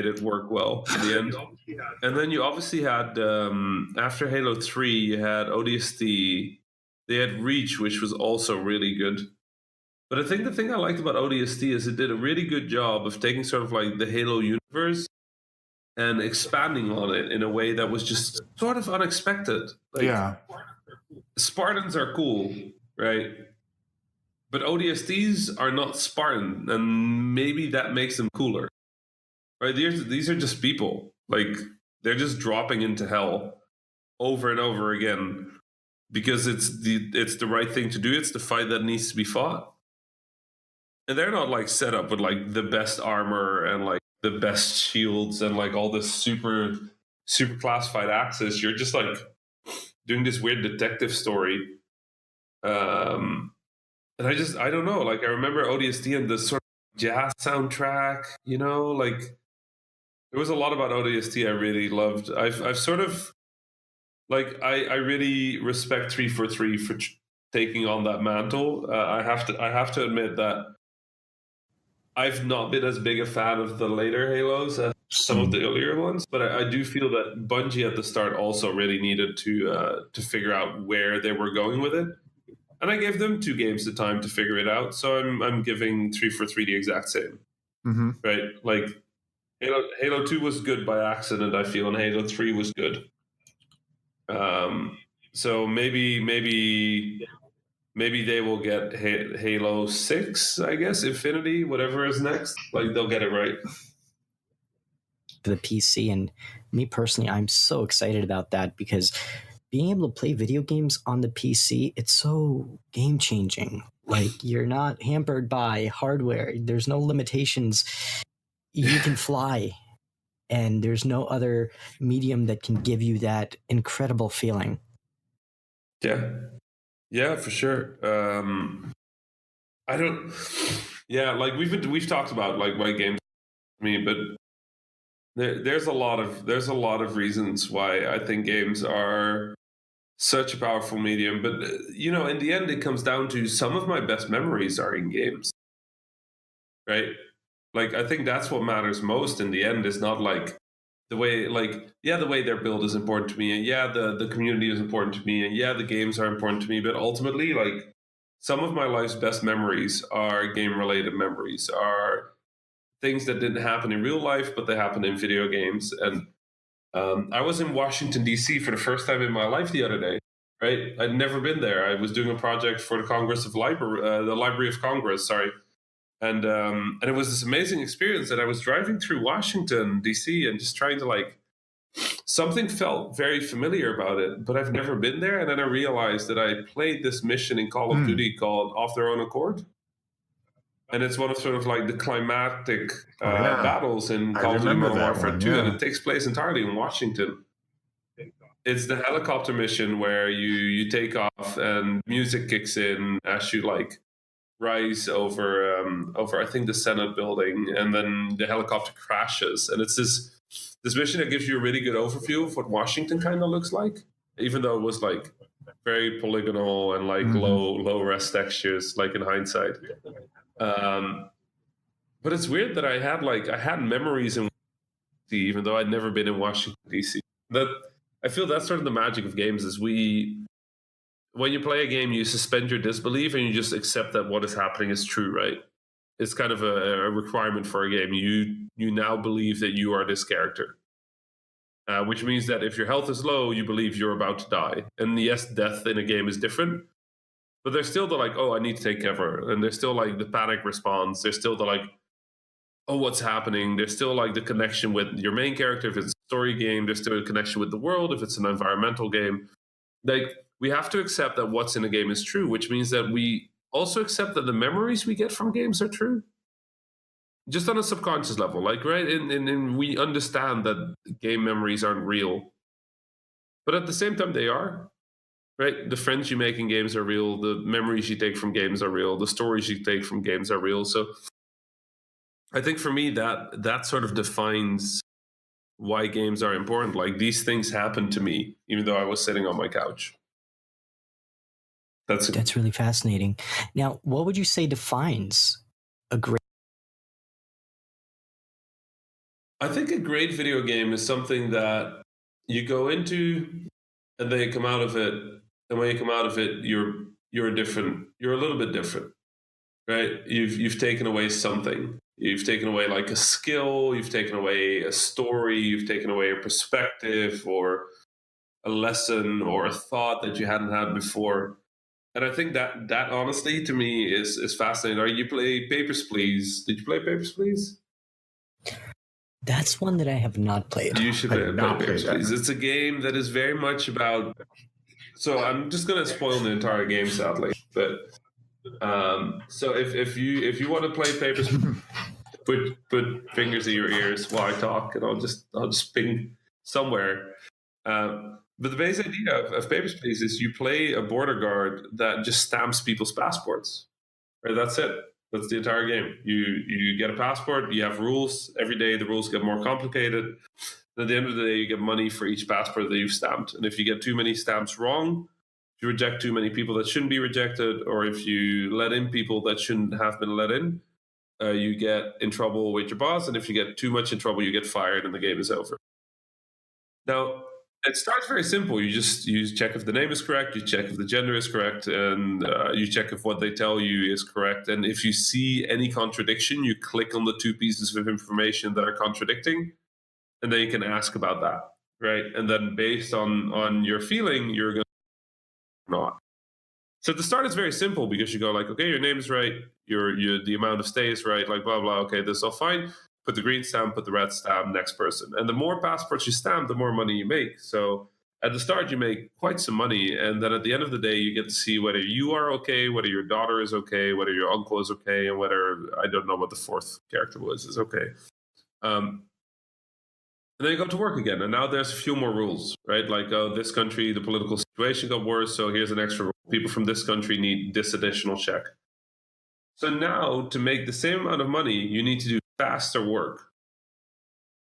[SPEAKER 2] it work well in the end. And then you obviously had after Halo 3, you had ODST. They had Reach, which was also really good. But I think the thing I liked about ODST is it did a really good job of taking sort of like the Halo universe and expanding on it in a way that was just sort of unexpected. Like,
[SPEAKER 3] yeah.
[SPEAKER 2] Spartans are cool, right? But ODSTs are not Spartan, and maybe that makes them cooler. Right? These are just people. Like, they're just dropping into hell over and over again because it's the right thing to do. It's the fight that needs to be fought. And they're not like set up with like the best armor and like the best shields and like all this super classified access. You're just like doing this weird detective story. And I don't know. Like I remember ODST and the sort of jazz soundtrack, you know, like there was a lot about ODST I really loved. I've sort of like I really respect 343 for taking on that mantle. I have to admit that I've not been as big a fan of the later Halos as some of the earlier ones, but I do feel that Bungie at the start also really needed to figure out where they were going with it, and I gave them 2 games the time to figure it out. So I'm giving 343 the exact same, right? Like Halo 2 was good by accident, I feel, and Halo 3 was good. So maybe they will get Halo 6, I guess, Infinity, whatever is next. Like, they'll get it right.
[SPEAKER 1] For the PC, and me personally, I'm so excited about that because being able to play video games on the PC, it's so game-changing. Like, you're not hampered by hardware. There's no limitations. You can fly, and there's no other medium that can give you that incredible feeling.
[SPEAKER 2] Yeah, for sure. Like we've talked about like why games me, but there's a lot of reasons why I think games are such a powerful medium. But you know, in the end, it comes down to some of my best memories are in games, right? Like I think that's what matters most in the end. Is not like the way, like, yeah, the way they're built is important to me, and yeah, the community is important to me, and yeah, the games are important to me, but ultimately, like, some of my life's best memories are game-related memories, are things that didn't happen in real life, but they happened in video games. And I was in Washington, D.C. for the first time in my life the other day, right? I'd never been there. I was doing a project for the Library of Congress, sorry. And it was this amazing experience that I was driving through Washington, D.C., and just trying to something felt very familiar about it, but I've never been there. And then I realized that I played this mission in Call of Duty called Off Their Own Accord. And it's one of sort of the climactic battles in Call of Duty Modern Warfare 2, and it takes place entirely in Washington. It's the helicopter mission where you take off and music kicks in as you rise over I think the Senate building, and then the helicopter crashes, and it's this mission that gives you a really good overview of what Washington kind of looks like, even though it was very polygonal and low res textures, in hindsight. But it's weird that I had memories in DC, even though I'd never been in Washington DC. That I feel that's sort of the magic of games is when you play a game, you suspend your disbelief and you just accept that what is happening is true, right? It's kind of a requirement for a game. You now believe that you are this character, which means that if your health is low, you believe you're about to die. And yes, death in a game is different, but there's still the I need to take cover. And there's still the panic response. There's still the oh, what's happening? There's still the connection with your main character. If it's a story game, there's still a connection with the world. If it's an environmental game, we have to accept that what's in a game is true, which means that we also accept that the memories we get from games are true. Just on a subconscious level, right? And we understand that game memories aren't real. But at the same time, they are, right? The friends you make in games are real. The memories you take from games are real. The stories you take from games are real. So I think for me, that sort of defines why games are important. These things happened to me, even though I was sitting on my couch. That's
[SPEAKER 1] really fascinating. Now, what would you say defines a great?
[SPEAKER 2] I think a great video game is something that you go into and then you come out of it. And when you come out of it, you're different. You're a little bit different, right? You've taken away something. You've taken away a skill. You've taken away a story. You've taken away a perspective or a lesson or a thought that you hadn't had before. And I think that honestly, to me, is fascinating. Are you play Papers, Please? Did you play Papers, Please?
[SPEAKER 1] That's one that I have not played.
[SPEAKER 2] You should play Papers, Please. It's a game that is very much about... So I'm just going to spoil the entire game, sadly. But so if you want to play Papers, put fingers in your ears while I talk, and I'll just ping somewhere. But the base idea of Papers, Please is you play a border guard that just stamps people's passports. Right? That's it. That's the entire game. You get a passport, you have rules. Every day the rules get more complicated. And at the end of the day, you get money for each passport that you've stamped. And if you get too many stamps wrong, if you reject too many people that shouldn't be rejected, or if you let in people that shouldn't have been let in, you get in trouble with your boss. And if you get too much in trouble, you get fired and the game is over. Now, it starts very simple. You check if the name is correct, you check if the gender is correct, and you check if what they tell you is correct. And if you see any contradiction, you click on the two pieces of information that are contradicting, and then you can ask about that, right? And then based on your feeling, you're going to not. So at the start, it's very simple because you go okay, your name is right, the amount of stay is right, blah, blah, okay, this is all fine. Put the green stamp, put the red stamp, next person. And the more passports you stamp, the more money you make. So at the start, you make quite some money. And then at the end of the day, you get to see whether you are okay, whether your daughter is okay, whether your uncle is okay, and whether, I don't know what the fourth character was, is okay. And then you go to work again. And now there's a few more rules, right? This country, the political situation got worse, so here's an extra rule. People from this country need this additional check. So now, to make the same amount of money, you need to do faster work,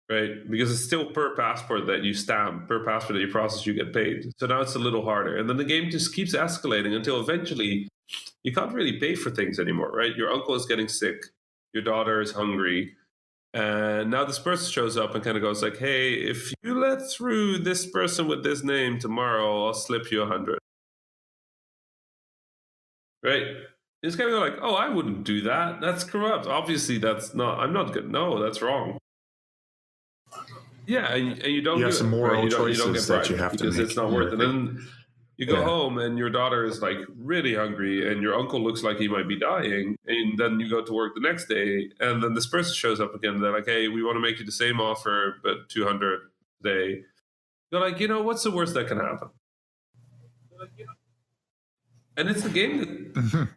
[SPEAKER 2] right? Because it's still per passport that you stamp, per passport that you process, you get paid. So now it's a little harder. And then the game just keeps escalating until eventually you can't really pay for things anymore, right? Your uncle is getting sick. Your daughter is hungry. And now this person shows up and kind of goes hey, if you let through this person with this name tomorrow, I'll slip you 100. Right? It's kind of oh, I wouldn't do that. That's corrupt. Obviously, I'm not good. No, that's wrong. Yeah, and you don't.
[SPEAKER 3] You have some moral
[SPEAKER 2] right?
[SPEAKER 3] choices
[SPEAKER 2] you don't get
[SPEAKER 3] that you have to make.
[SPEAKER 2] because it's not worth it. And then You go home and your daughter is like really hungry and your uncle looks like he might be dying. And then you go to work the next day and then this person shows up again. They're like, hey, we want to make you the same offer, but 200 a day. You're like, what's the worst that can happen? And it's a game that...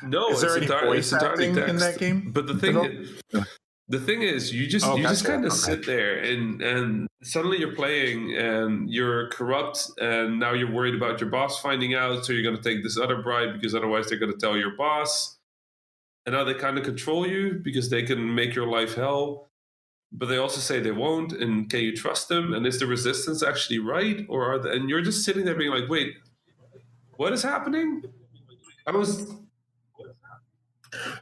[SPEAKER 2] No,
[SPEAKER 3] is there any voice acting in that game?
[SPEAKER 2] But the thing is, you just kind of sit there and suddenly you're playing and you're corrupt and now you're worried about your boss finding out, so you're going to take this other bribe because otherwise they're going to tell your boss. And now they kind of control you because they can make your life hell. But they also say they won't. And can you trust them? And is the resistance actually right? And you're just sitting there being like, wait, what is happening?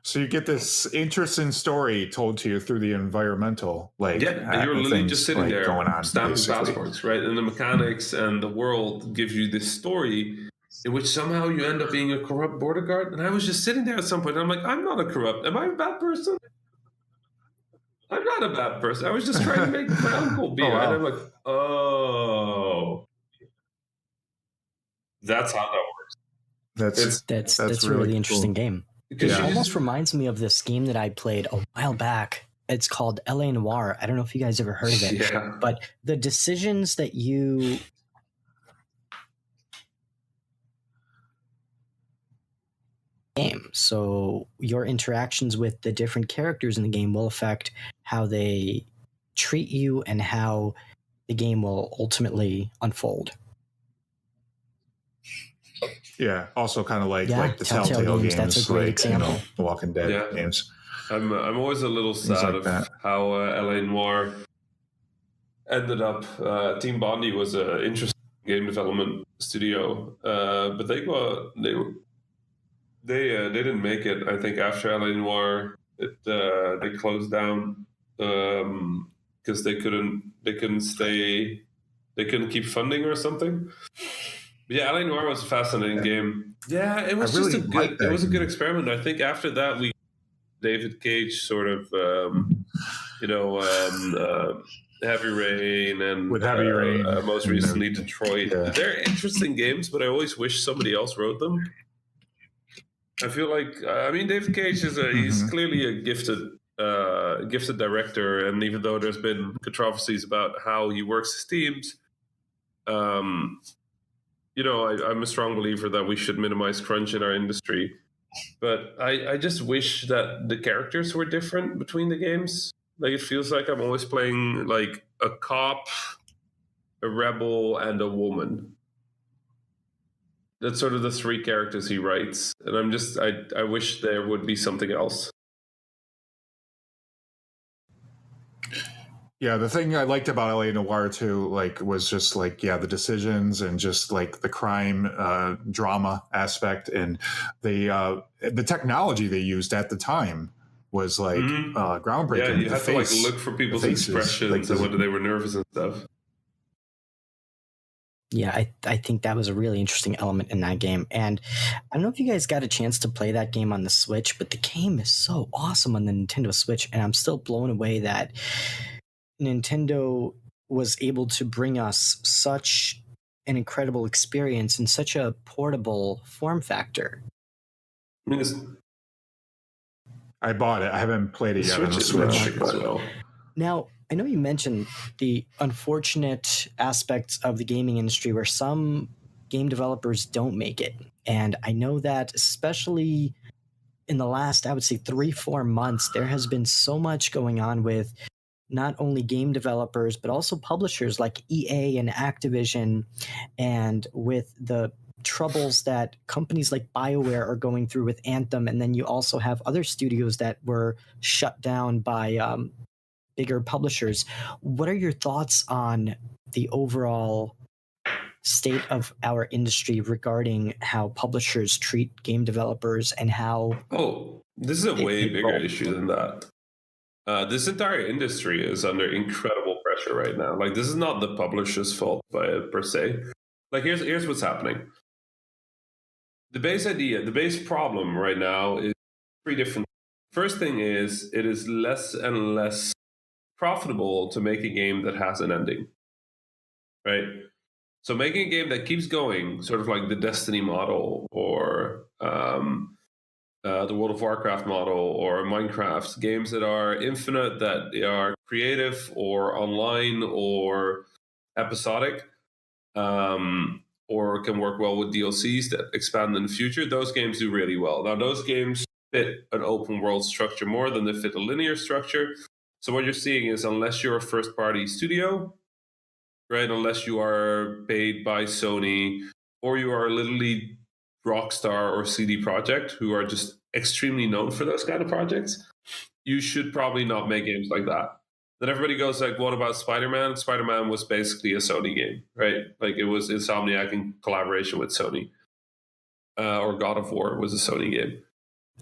[SPEAKER 3] So you get this interesting story told to you through the environmental, and
[SPEAKER 2] you're literally just sitting there
[SPEAKER 3] going on,
[SPEAKER 2] stamping passports, right? And the mechanics and the world give you this story in which somehow you end up being a corrupt border guard. And I was just sitting there at some point, and I'm like, I'm not a corrupt. Am I a bad person? I'm not a bad person. I was just trying to make my uncle be. And I'm like, oh, that's how that works.
[SPEAKER 1] That's a really interesting game. It almost reminds me of this game that I played a while back. It's called LA Noire. I don't know if you guys ever heard of it, but the decisions that you game, so your interactions with the different characters in the game will affect how they treat you and how the game will ultimately unfold.
[SPEAKER 3] Yeah, also kind of like the Telltale games.
[SPEAKER 1] That's a great example.
[SPEAKER 3] The Walking Dead games.
[SPEAKER 2] I'm always a little sad of how LA Noire ended up. Team Bondi was an interesting game development studio, but they didn't make it. I think after LA Noire, they closed down because they couldn't keep funding or something. Yeah, LA Noire was a fascinating game. Yeah, it was just a good experiment. I think after that, David Cage sort of, Heavy Rain and
[SPEAKER 3] with Heavy Rain,
[SPEAKER 2] most recently Detroit. Yeah. They're interesting games, but I always wish somebody else wrote them. I feel like, David Cage he's clearly a gifted director, and even though there's been controversies about how he works his teams, I'm a strong believer that we should minimize crunch in our industry. But I just wish that the characters were different between the games. Like, it feels like I'm always playing like a cop, a rebel, and a woman. That's sort of the three characters he writes. And I wish there would be something else.
[SPEAKER 3] Yeah, the thing I liked about LA Noire too, was just the decisions and just the crime drama aspect, and the technology they used at the time was groundbreaking.
[SPEAKER 2] Yeah, you have to look for people's expressions and whether they were nervous and stuff.
[SPEAKER 1] Yeah, I think that was a really interesting element in that game. And I don't know if you guys got a chance to play that game on the Switch, but the game is so awesome on the Nintendo Switch, and I'm still blown away that Nintendo was able to bring us such an incredible experience in such a portable form factor.
[SPEAKER 3] I bought it. I haven't played it yet on the Switch.
[SPEAKER 1] Now, I know you mentioned the unfortunate aspects of the gaming industry where some game developers don't make it. And I know that especially in the last, I would say 3-4 months, there has been so much going on with not only game developers, but also publishers like EA and Activision, and with the troubles that companies like Bioware are going through with Anthem. And then you also have other studios that were shut down by bigger publishers. What are your thoughts on the overall state of our industry regarding how publishers treat game developers and how...
[SPEAKER 2] Oh, this is a way bigger issue than that. This entire industry is under incredible pressure right now. This is not the publisher's fault per se. Here's what's happening. The base problem right now is three different. First thing is, it is less and less profitable to make a game that has an ending, right? So making a game that keeps going, sort of like the Destiny model or the World of Warcraft model or Minecraft, games that are infinite, that are creative or online or episodic, or can work well with DLCs that expand in the future, those games do really well. Now, those games fit an open world structure more than they fit a linear structure. So what you're seeing is, unless you're a first party studio, right, unless you are paid by Sony, or you are literally Rockstar or CD Projekt, who are just extremely known for those kind of projects, you should probably not make games like that. Then everybody goes like, what about Spider-Man? Spider-Man was basically a Sony game, right? Like, it was Insomniac in collaboration with Sony. Or God of War was a Sony game.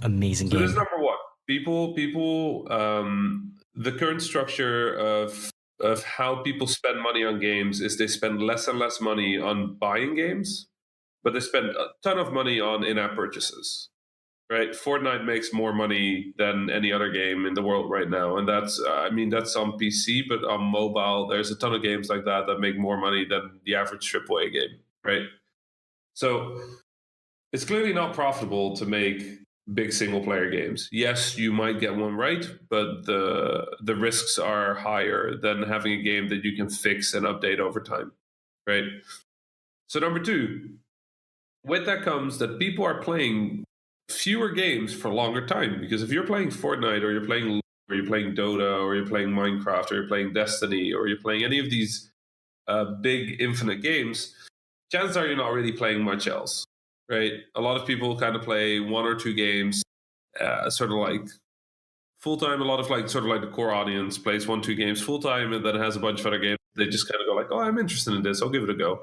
[SPEAKER 1] Amazing
[SPEAKER 2] So
[SPEAKER 1] game.
[SPEAKER 2] this is number one. People, the current structure of how people spend money on games is they spend less and less money on buying games, but they spend a ton of money on in-app purchases. Right, Fortnite makes more money than any other game in the world right now, and that's that's on PC, but on mobile, there's a ton of games like that that make more money than the average AAA game. Right, so it's clearly not profitable to make big single player games. Yes, you might get one right, but the risks are higher than having a game that you can fix and update over time. Right. So number two, with that comes that people are playing fewer games for longer time, because if you're playing Fortnite or you're playing Dota or you're playing Minecraft or you're playing Destiny or you're playing any of these big infinite games, chances are you're not really playing much else, right? A lot of people kind of play one or two games, sort of like full time. A lot of like sort of like the core audience plays 1-2 games full time, and then has a bunch of other games. They just kind of go like, oh, I'm interested in this, I'll give it a go.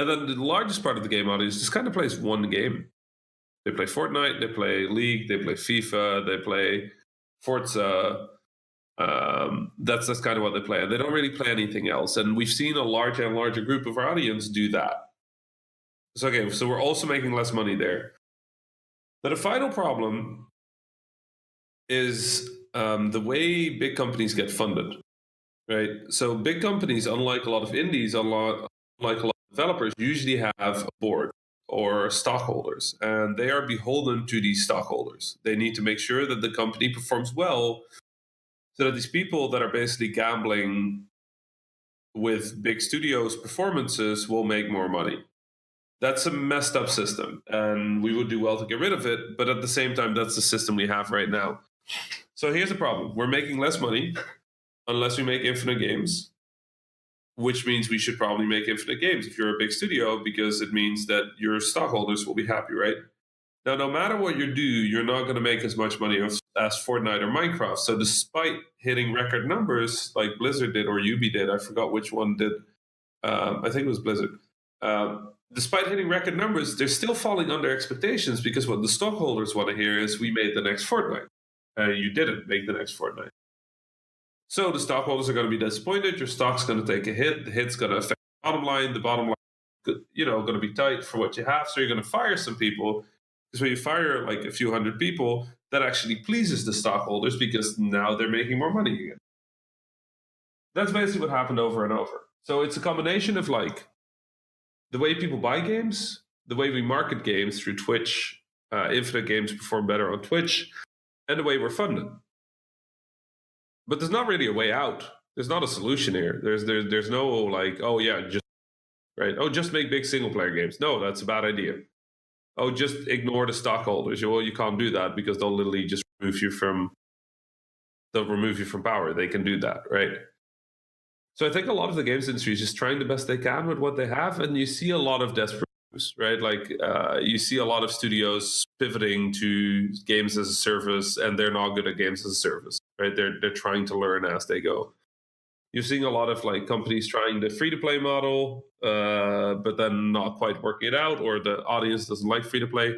[SPEAKER 2] And then the largest part of the game audience just kind of plays one game. They play Fortnite, they play League, they play FIFA, they play Forza. That's kind of what they play. And they don't really play anything else. And we've seen a larger and larger group of our audience do that. So, okay, so we're also making less money there. But a final problem is the way big companies get funded, right? So big companies, unlike a lot of indies, unlike a lot of developers, usually have a board or stockholders, and they are beholden to these stockholders. They need to make sure that the company performs well, so that these people that are basically gambling with big studios' performances will make more money. That's a messed up system, and we would do well to get rid of it, but at the same time, that's the system we have right now. So here's the problem. We're making less money unless we make infinite games, which means we should probably make infinite games if you're a big studio, because it means that your stockholders will be happy, right? Now, no matter what you do, you're not going to make as much money as Fortnite or Minecraft. So despite hitting record numbers like Blizzard did or Ubi did, I forgot which one did, I think it was Blizzard. Despite hitting record numbers, they're still falling under expectations, because what the stockholders want to hear is, we made the next Fortnite. You didn't make the next Fortnite. So the stockholders are going to be disappointed. Your stock's going to take a hit. The hit's going to affect the bottom line. The bottom line, going to be tight for what you have. So you're going to fire some people, because when you fire like a few hundred people, that actually pleases the stockholders, because now they're making more money again. That's basically what happened over and over. So it's a combination of like the way people buy games, the way we market games through Twitch. Infinite games perform better on Twitch, and the way we're funded. But there's not really a way out. There's not a solution here. There's no like, oh yeah, just right. Oh, just make big single player games. No, that's a bad idea. Oh, just ignore the stockholders. Well, you can't do that, because they'll literally just remove you from power. They can do that, right? So I think a lot of the games industry is just trying the best they can with what they have, and you see a lot of desperate moves, right? Like you see a lot of studios pivoting to games as a service, and they're not good at games as a service, right? They're trying to learn as they go. You're seeing a lot of like companies trying the free-to-play model, but then not quite working it out, or the audience doesn't like free-to-play.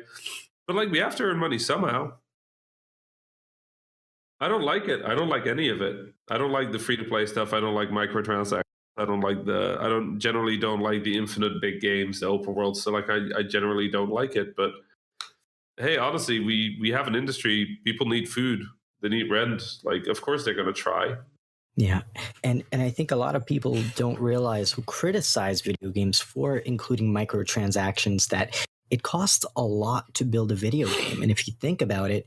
[SPEAKER 2] But like, we have to earn money somehow. I don't like it. I don't like any of it. I don't like the free-to-play stuff. I don't like microtransactions. I generally don't like the infinite big games, the open world. So like, I generally don't like it. But hey, honestly, we have an industry. People need food. They need rent. Like, of course they're going to try.
[SPEAKER 1] Yeah. And I think a lot of people don't realize, who criticize video games for including microtransactions, that it costs a lot to build a video game. And if you think about it,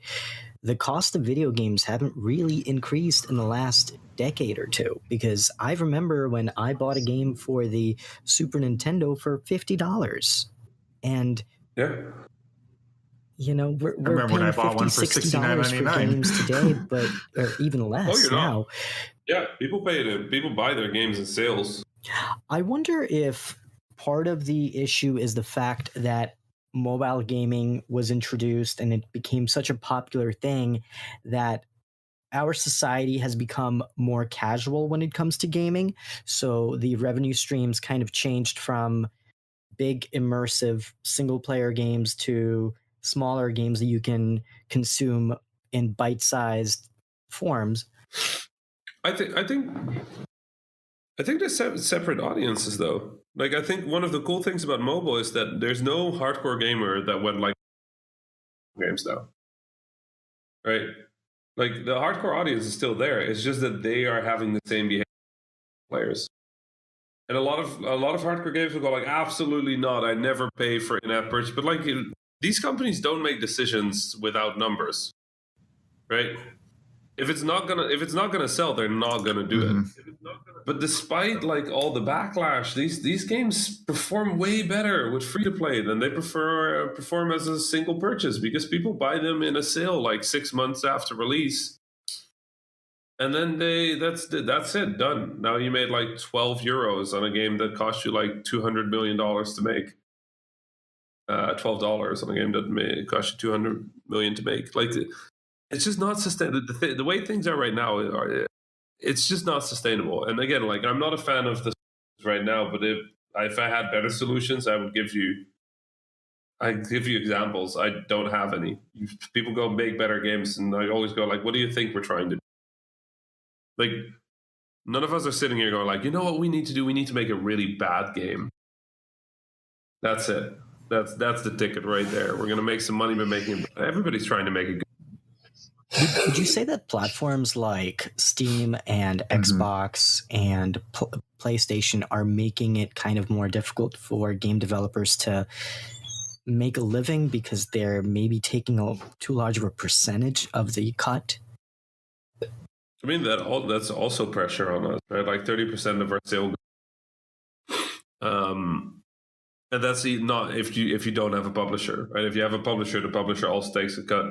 [SPEAKER 1] the cost of video games haven't really increased in the last decade or two, because I remember when I bought a game for the Super Nintendo for $50. And
[SPEAKER 2] Yeah.
[SPEAKER 1] you know, we're
[SPEAKER 3] remember when I
[SPEAKER 1] paying
[SPEAKER 3] bought one for
[SPEAKER 1] $50, $60 for
[SPEAKER 3] $69.99.
[SPEAKER 1] games today, but or even less
[SPEAKER 2] you're
[SPEAKER 1] now.
[SPEAKER 2] not. Yeah, people buy their games in sales.
[SPEAKER 1] I wonder if part of the issue is the fact that mobile gaming was introduced and it became such a popular thing that our society has become more casual when it comes to gaming. So the revenue streams kind of changed from big immersive single player games to smaller games that you can consume in bite-sized forms.
[SPEAKER 2] I think there's separate audiences though. Like, I think one of the cool things about mobile is that there's no hardcore gamer that went like games now, right? Like, the hardcore audience is still there. It's just that they are having the same behavior as players. And a lot of hardcore games will go like, absolutely not. I never pay for in-app purchase. But like, these companies don't make decisions without numbers, right? If it's not gonna sell, they're not gonna do it. But despite like all the backlash, these games perform way better with free to play than they perform as a single purchase, because people buy them in a sale like 6 months after release, and then that's it, done. Now you made like €12 on a game that cost you like $200 million to make. $12 on a game that cost you $200 million to make. Like, it's just not sustainable. The way things are right now, it's just not sustainable. And again, like, I'm not a fan of this right now, but if I had better solutions, I'd give you examples. I don't have any. People go make better games, and I always go like, what do you think we're trying to do? Like, none of us are sitting here going like, you know what we need to do? We need to make a really bad game. That's it. That's the ticket right there. We're going to make some money by making it. Everybody's trying to make a good.
[SPEAKER 1] Would you say that platforms like Steam and Xbox and PlayStation are making it kind of more difficult for game developers to make a living because they're maybe taking too large of a percentage of the cut?
[SPEAKER 2] I mean, that's also pressure on us, right? Like 30% of our sales. And that's not if you don't have a publisher, right? If you have a publisher, the publisher also takes a cut.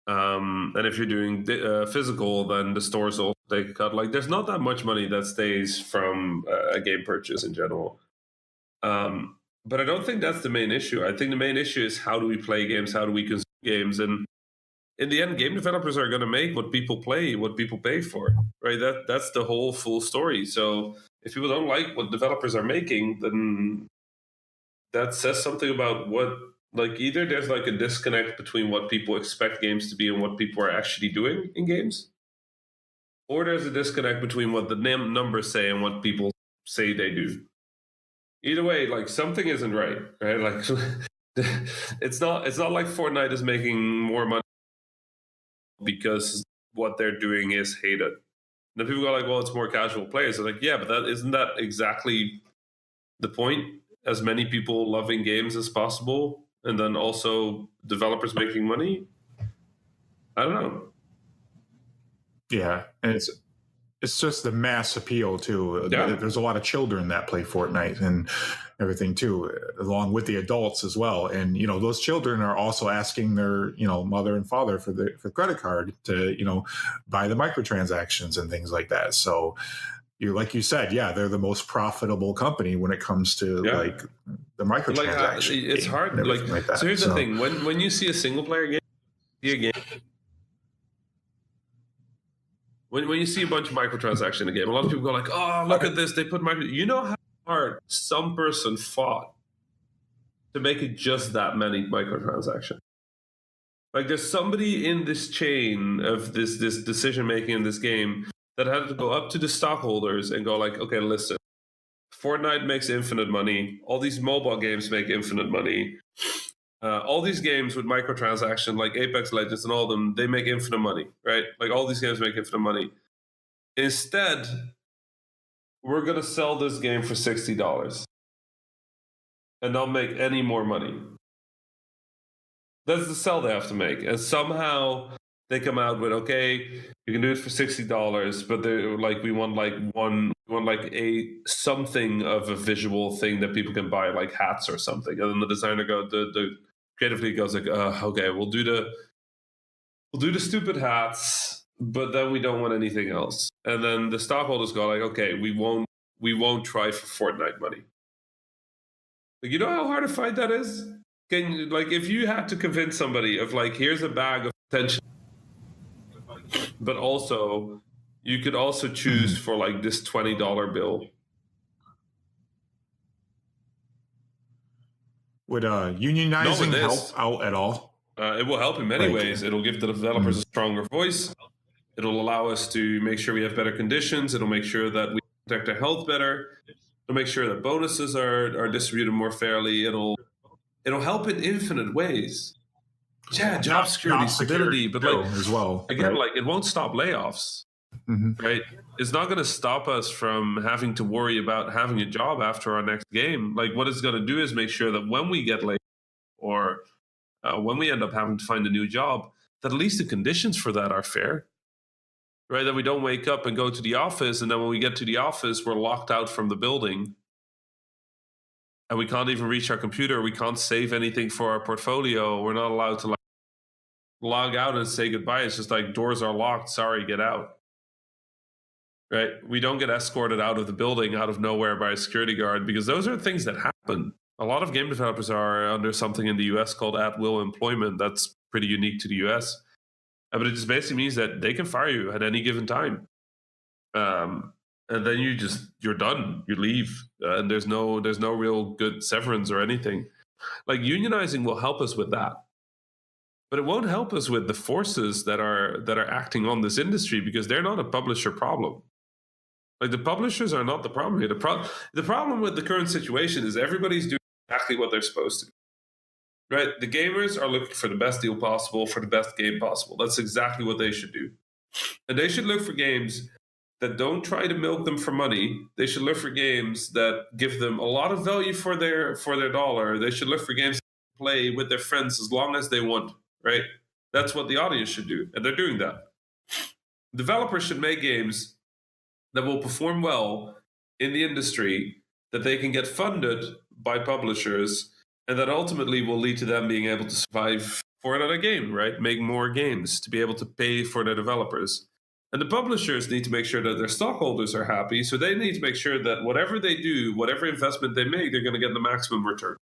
[SPEAKER 2] And if you're doing physical, then the stores also take a cut. Like, there's not that much money that stays from a game purchase in general. But I don't think that's the main issue. I think the main issue is, how do we play games? How do we consume games? And in the end, game developers are going to make what people play, what people pay for, right? That's the whole full story. So if people don't like what developers are making, then that says something about what, like, either there's like a disconnect between what people expect games to be and what people are actually doing in games, or there's a disconnect between what the numbers say and what people say they do. Either way, like, something isn't right? Like, it's not like Fortnite is making more money because what they're doing is hated. And then people go like, well, it's more casual players. I'm like, yeah, but isn't that exactly the point? As many people loving games as possible, and then also developers making money. I don't know.
[SPEAKER 3] Yeah, and it's just the mass appeal too. Yeah. There's a lot of children that play Fortnite and everything too, along with the adults as well. And those children are also asking their mother and father for credit card to buy the microtransactions and things like that. So like you said, yeah, they're the most profitable company when it comes to like the microtransaction.
[SPEAKER 2] It's hard. Like that. So here's the thing: when you see a single player game, when you see a bunch of microtransactions in a game, a lot of people go like, "Oh, look at this! They put micro." You know how hard some person fought to make it just that many microtransactions. Like, there's somebody in this chain of this decision making in this game that had to go up to the stockholders and go like, okay, listen, Fortnite makes infinite money. All these mobile games make infinite money. All these games with microtransactions like Apex Legends and all of them, they make infinite money, right? Like, all these games make infinite money. Instead, we're going to sell this game for $60 and not make any more money. That's the sell they have to make. And somehow they come out with, okay, you can do it for $60, but they're like, we want a something of a visual thing that people can buy, like hats or something. And then the designer the creative lead goes like, okay, we'll do the stupid hats, but then we don't want anything else. And then the stockholders go like, okay, we won't try for Fortnite money. Like, you know how hard a fight that is? If you had to convince somebody of like, here's a bag of attention, but also you could also choose for like this $20 bill.
[SPEAKER 3] Would unionizing help out at all?
[SPEAKER 2] It will help in many ways. It'll give the developers a stronger voice. It'll allow us to make sure we have better conditions. It'll make sure that we protect our health better. It'll make sure that bonuses are distributed more fairly. It'll help in infinite ways. Yeah, job security, stability, but like
[SPEAKER 3] as well.
[SPEAKER 2] Again, like it won't stop layoffs, right? It's not going to stop us from having to worry about having a job after our next game. Like what it's going to do is make sure that when we get laid or when we end up having to find a new job, that at least the conditions for that are fair, right? That we don't wake up and go to the office, and then when we get to the office, we're locked out from the building. And we can't even reach our computer. We can't save anything for our portfolio. We're not allowed to like log out and say goodbye. It's just like doors are locked. Sorry, get out. Right? We don't get escorted out of the building out of nowhere by a security guard, because those are things that happen. A lot of game developers are under something in the US called at-will employment. That's pretty unique to the US. But it just basically means that they can fire you at any given time. And then you're done. You leave, and there's no real good severance or anything. Like unionizing will help us with that, but it won't help us with the forces that are acting on this industry, because they're not a publisher problem. Like the publishers are not the problem here. The problem with the current situation is everybody's doing exactly what they're supposed to. Right? The gamers are looking for the best deal possible, for the best game possible. That's exactly what they should do, and they should look for games that don't try to milk them for money. They should look for games that give them a lot of value for their dollar. They should look for games that play with their friends as long as they want, right? That's what the audience should do, and they're doing that. Developers should make games that will perform well in the industry, that they can get funded by publishers, and that ultimately will lead to them being able to survive for another game, right? Make more games to be able to pay for their developers. And the publishers need to make sure that their stockholders are happy, so they need to make sure that whatever they do, whatever investment they make, they're going to get the maximum return.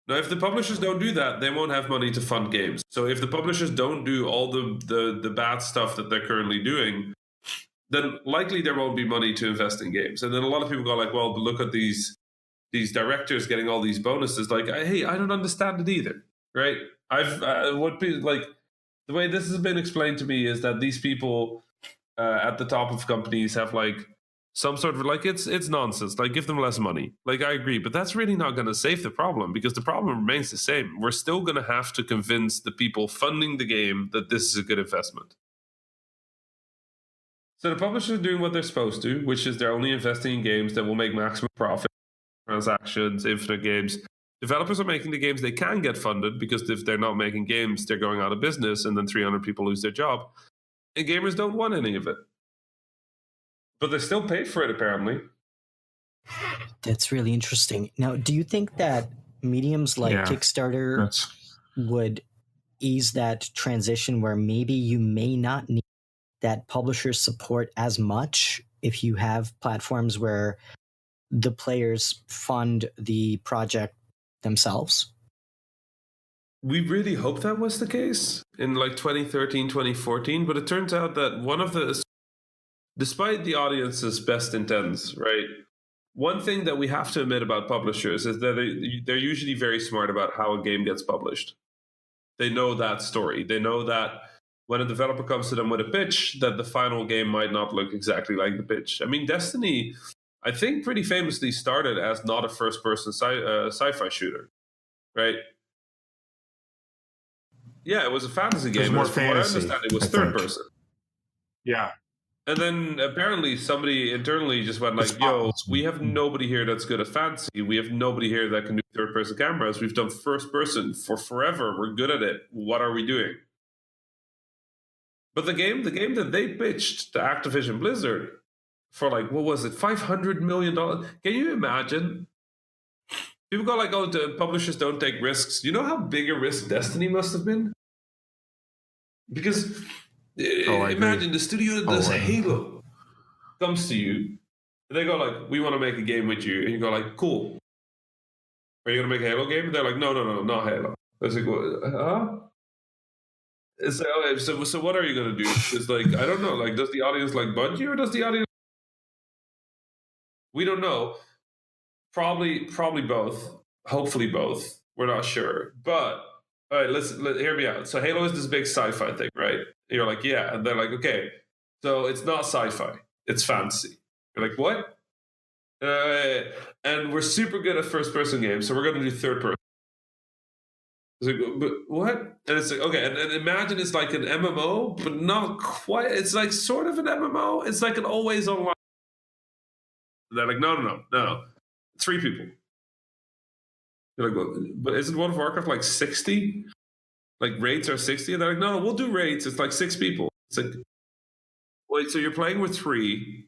[SPEAKER 2] Now, if the publishers don't do that, they won't have money to fund games. So if the publishers don't do all the bad stuff that they're currently doing, then likely there won't be money to invest in games. And then a lot of people go like, well, look at these directors getting all these bonuses. Like, hey, I don't understand it either, right? The way this has been explained to me is that these people at the top of companies have like some sort of like it's nonsense. Like give them less money. Like I agree, but that's really not going to save the problem, because the problem remains the same. We're still going to have to convince the people funding the game that this is a good investment. So the publishers are doing what they're supposed to, which is they're only investing in games that will make maximum profit, transactions, infinite games. Developers are making the games they can get funded, because if they're not making games, they're going out of business, and then 300 people lose their job. And gamers don't want any of it. But they still pay for it, apparently.
[SPEAKER 1] That's really interesting. Now, do you think that mediums like Kickstarter would ease that transition, where maybe you may not need that publisher support as much if you have platforms where the players fund the project themselves?
[SPEAKER 2] We really hope that was the case in like 2013, 2014, but it turns out that despite the audience's best intents, right? One thing that we have to admit about publishers is that they're usually very smart about how a game gets published. They know that story. They know that when a developer comes to them with a pitch, that the final game might not look exactly like the pitch. I mean, Destiny, I think pretty famously started as not a first-person sci-fi shooter, right? Yeah, it was a fantasy game.
[SPEAKER 3] It was more fantasy.
[SPEAKER 2] From what I understand, it was third person.
[SPEAKER 3] Yeah.
[SPEAKER 2] And then apparently somebody internally just went like, yo, we have nobody here that's good at fantasy. We have nobody here that can do third-person cameras. We've done first-person for forever. We're good at it. What are we doing? But the game that they pitched to Activision Blizzard for like, what was it, $500 million? Can you imagine? People go like, oh, the publishers don't take risks. You know how big a risk Destiny must have been? Because imagine the studio that does Halo comes to you, and they go like, we want to make a game with you. And you go like, cool. Are you going to make a Halo game? And they're like, no, not Halo. I was like, huh? It's like, okay, so what are you going to do? It's like, I don't know. Like, does the audience like Bungie or does the audience... We don't know. Probably both. Hopefully both. We're not sure. But, all right, hear me out. So Halo is this big sci-fi thing, right? And you're like, yeah. And they're like, okay, so it's not sci-fi. It's fantasy. You're like, what? And we're super good at first-person games, so we're going to do third-person. It's like, but what? And it's like, okay, and imagine it's like an MMO, but not quite. It's like sort of an MMO. It's like an always online. They're like, no. 3 people. You're like, well, but isn't World of Warcraft like 60? Like raids are 60? And they're like, no, we'll do raids. It's like 6 people. It's like, wait, so you're playing with 3,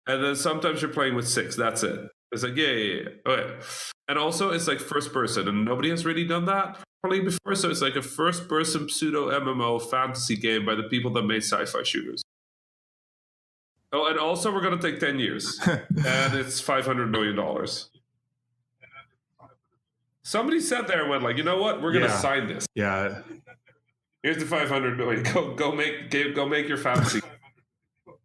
[SPEAKER 2] and then sometimes you're playing with 6. That's it. It's like, yeah. Okay. And also, it's like first person, and nobody has really done that probably before. So it's like a first person pseudo MMO fantasy game by the people that made sci-fi shooters. Oh, and also we're going to take 10 years, and it's $500 million. Somebody sat there and went like, you know what? We're going to sign this.
[SPEAKER 3] Yeah.
[SPEAKER 2] Here's the $500 million. Go make your fantasy.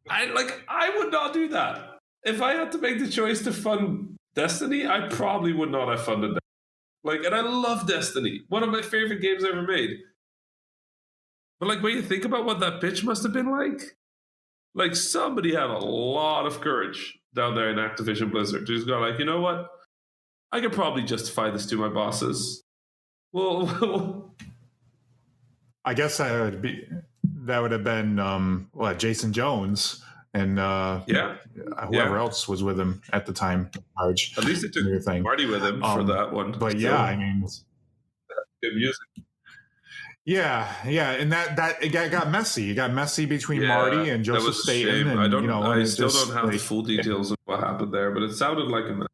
[SPEAKER 2] I would not do that. If I had to make the choice to fund Destiny, I probably would not have funded that. Like, and I love Destiny. One of my favorite games ever made. But like, when you think about what that pitch must have been like somebody had a lot of courage down there in Activision Blizzard to just go like, you know what? I could probably justify this to my bosses. Well,
[SPEAKER 3] I guess that would have been Jason Jones and whoever else was with him at the time.
[SPEAKER 2] At least it took Marty with him for that one.
[SPEAKER 3] But I mean,
[SPEAKER 2] good music.
[SPEAKER 3] Yeah, and that it got messy. It got messy between Marty and Joseph Staten. And,
[SPEAKER 2] I still don't have the full details of what happened there, but it sounded like a mess.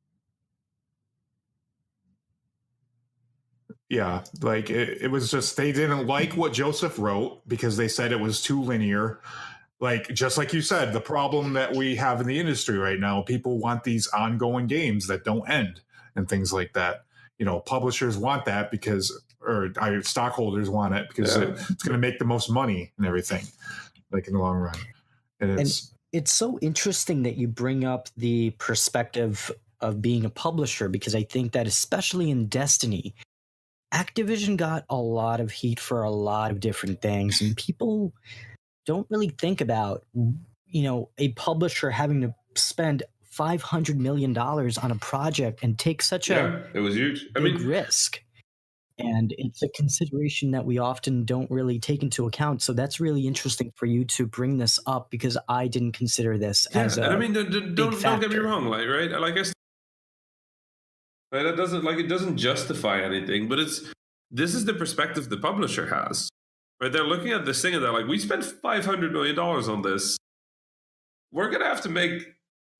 [SPEAKER 3] Yeah, like it was just they didn't like what Joseph wrote because they said it was too linear. Like, just like you said, the problem that we have in the industry right now, people want these ongoing games that don't end and things like that. Publishers want that or stockholders want it because it's going to make the most money and everything, like in the long run. And
[SPEAKER 1] it's so interesting that you bring up the perspective of being a publisher, because I think that especially in Destiny, Activision got a lot of heat for a lot of different things, and people don't really think about, a publisher having to spend $500 million on a project and take such
[SPEAKER 2] it was huge.
[SPEAKER 1] big risk. And it's a consideration that we often don't really take into account. So that's really interesting for you to bring this up, because I didn't consider this as a
[SPEAKER 2] don't get me wrong, right? That doesn't justify anything, but this is the perspective the publisher has. Right? They're looking at this thing and they're like, we spent $500 million on this. We're gonna have to make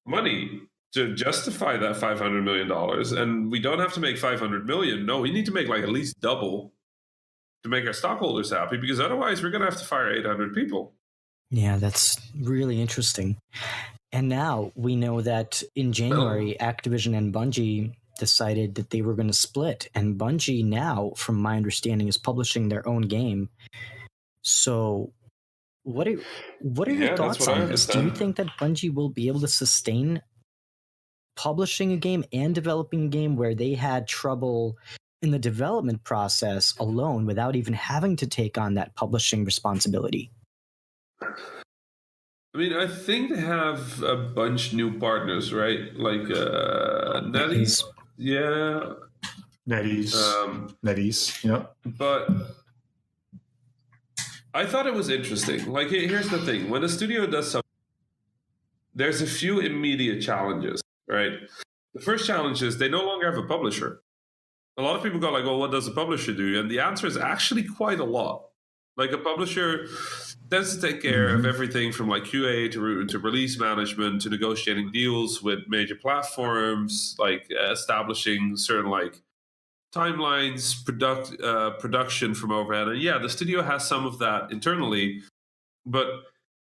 [SPEAKER 2] money to justify that $500 million, and we don't have to make $500 million. No, we need to make like at least double to make our stockholders happy, because otherwise we're gonna have to fire 800 people.
[SPEAKER 1] Yeah, that's really interesting. And now we know that in January, Activision and Bungie decided that they were going to split, and Bungie now, from my understanding, is publishing their own game. So what are your thoughts on this? Do you think that Bungie will be able to sustain publishing a game and developing a game where they had trouble in the development process alone without even having to take on that publishing responsibility?
[SPEAKER 2] I mean, I think they have a bunch new partners, right? Like NetEase. Yeah.
[SPEAKER 3] NetEase. NetEase, yeah.
[SPEAKER 2] But I thought it was interesting. Like, here's the thing: when a studio does something, there's a few immediate challenges, right? The first challenge is they no longer have a publisher. A lot of people go like, well, what does a publisher do? And the answer is actually quite a lot. Like, a publisher tends to take care of everything from like QA to release management to negotiating deals with major platforms, like establishing certain like timelines, production from overhead. And yeah, the studio has some of that internally, but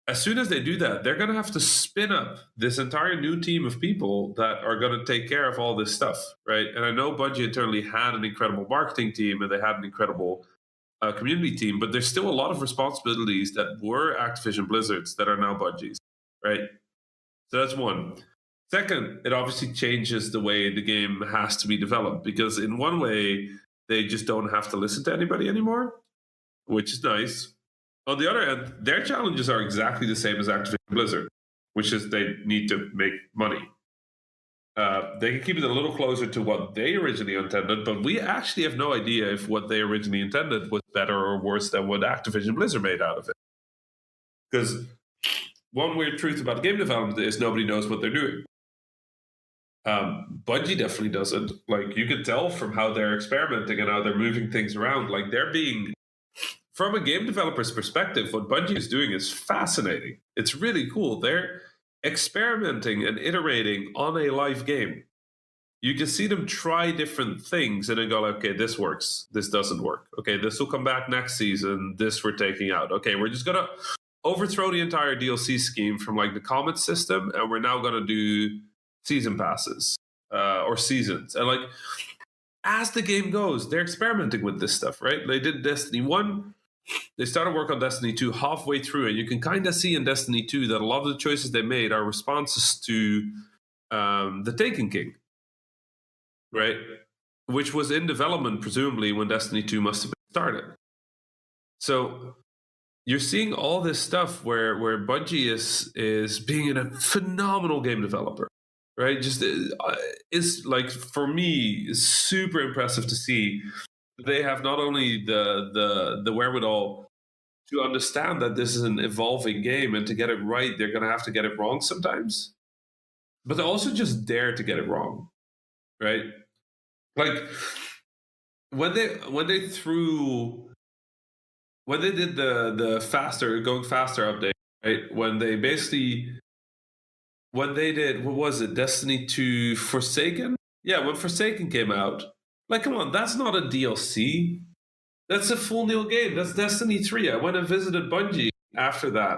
[SPEAKER 2] as soon as they do that, they're going to have to spin up this entire new team of people that are going to take care of all this stuff, right? And I know Bungie internally had an incredible marketing team and they had an incredible community team, but there's still a lot of responsibilities that were Activision Blizzard's that are now Bungie's, right? So that's one. Second, it obviously changes the way the game has to be developed, because in one way, they just don't have to listen to anybody anymore, which is nice. On the other hand, their challenges are exactly the same as Activision Blizzard, which is they need to make money. They can keep it a little closer to what they originally intended, but we actually have no idea if what they originally intended was better or worse than what Activision Blizzard made out of it. Because one weird truth about game development is nobody knows what they're doing. Bungie definitely doesn't. Like, you can tell from how they're experimenting and how they're moving things around. Like, they're being, from a game developer's perspective, what Bungie is doing is fascinating. It's really cool. They're experimenting and iterating on a live game. You can see them try different things and then go, okay, this works. This doesn't work. Okay, this will come back next season. This we're taking out. Okay, we're just going to overthrow the entire DLC scheme from like the Comet system, and we're now going to do season passes or seasons. And like, as the game goes, they're experimenting with this stuff, right? They did Destiny 1. They started work on Destiny 2 halfway through, and you can kind of see in Destiny 2 that a lot of the choices they made are responses to the Taken King, right? Which was in development, presumably, when Destiny 2 must have been started. So you're seeing all this stuff where Bungie is being a phenomenal game developer, right? Just it's like, for me, it's super impressive to see. They have not only the wherewithal to understand that this is an evolving game, and to get it right, they're going to have to get it wrong sometimes, but they also just dare to get it wrong, right? Like, when they did the going faster update, right? When they did, what was it, Destiny 2 Forsaken? Yeah, when Forsaken came out, like, come on, that's not a DLC. That's a full new game. That's Destiny 3. I went and visited Bungie after that,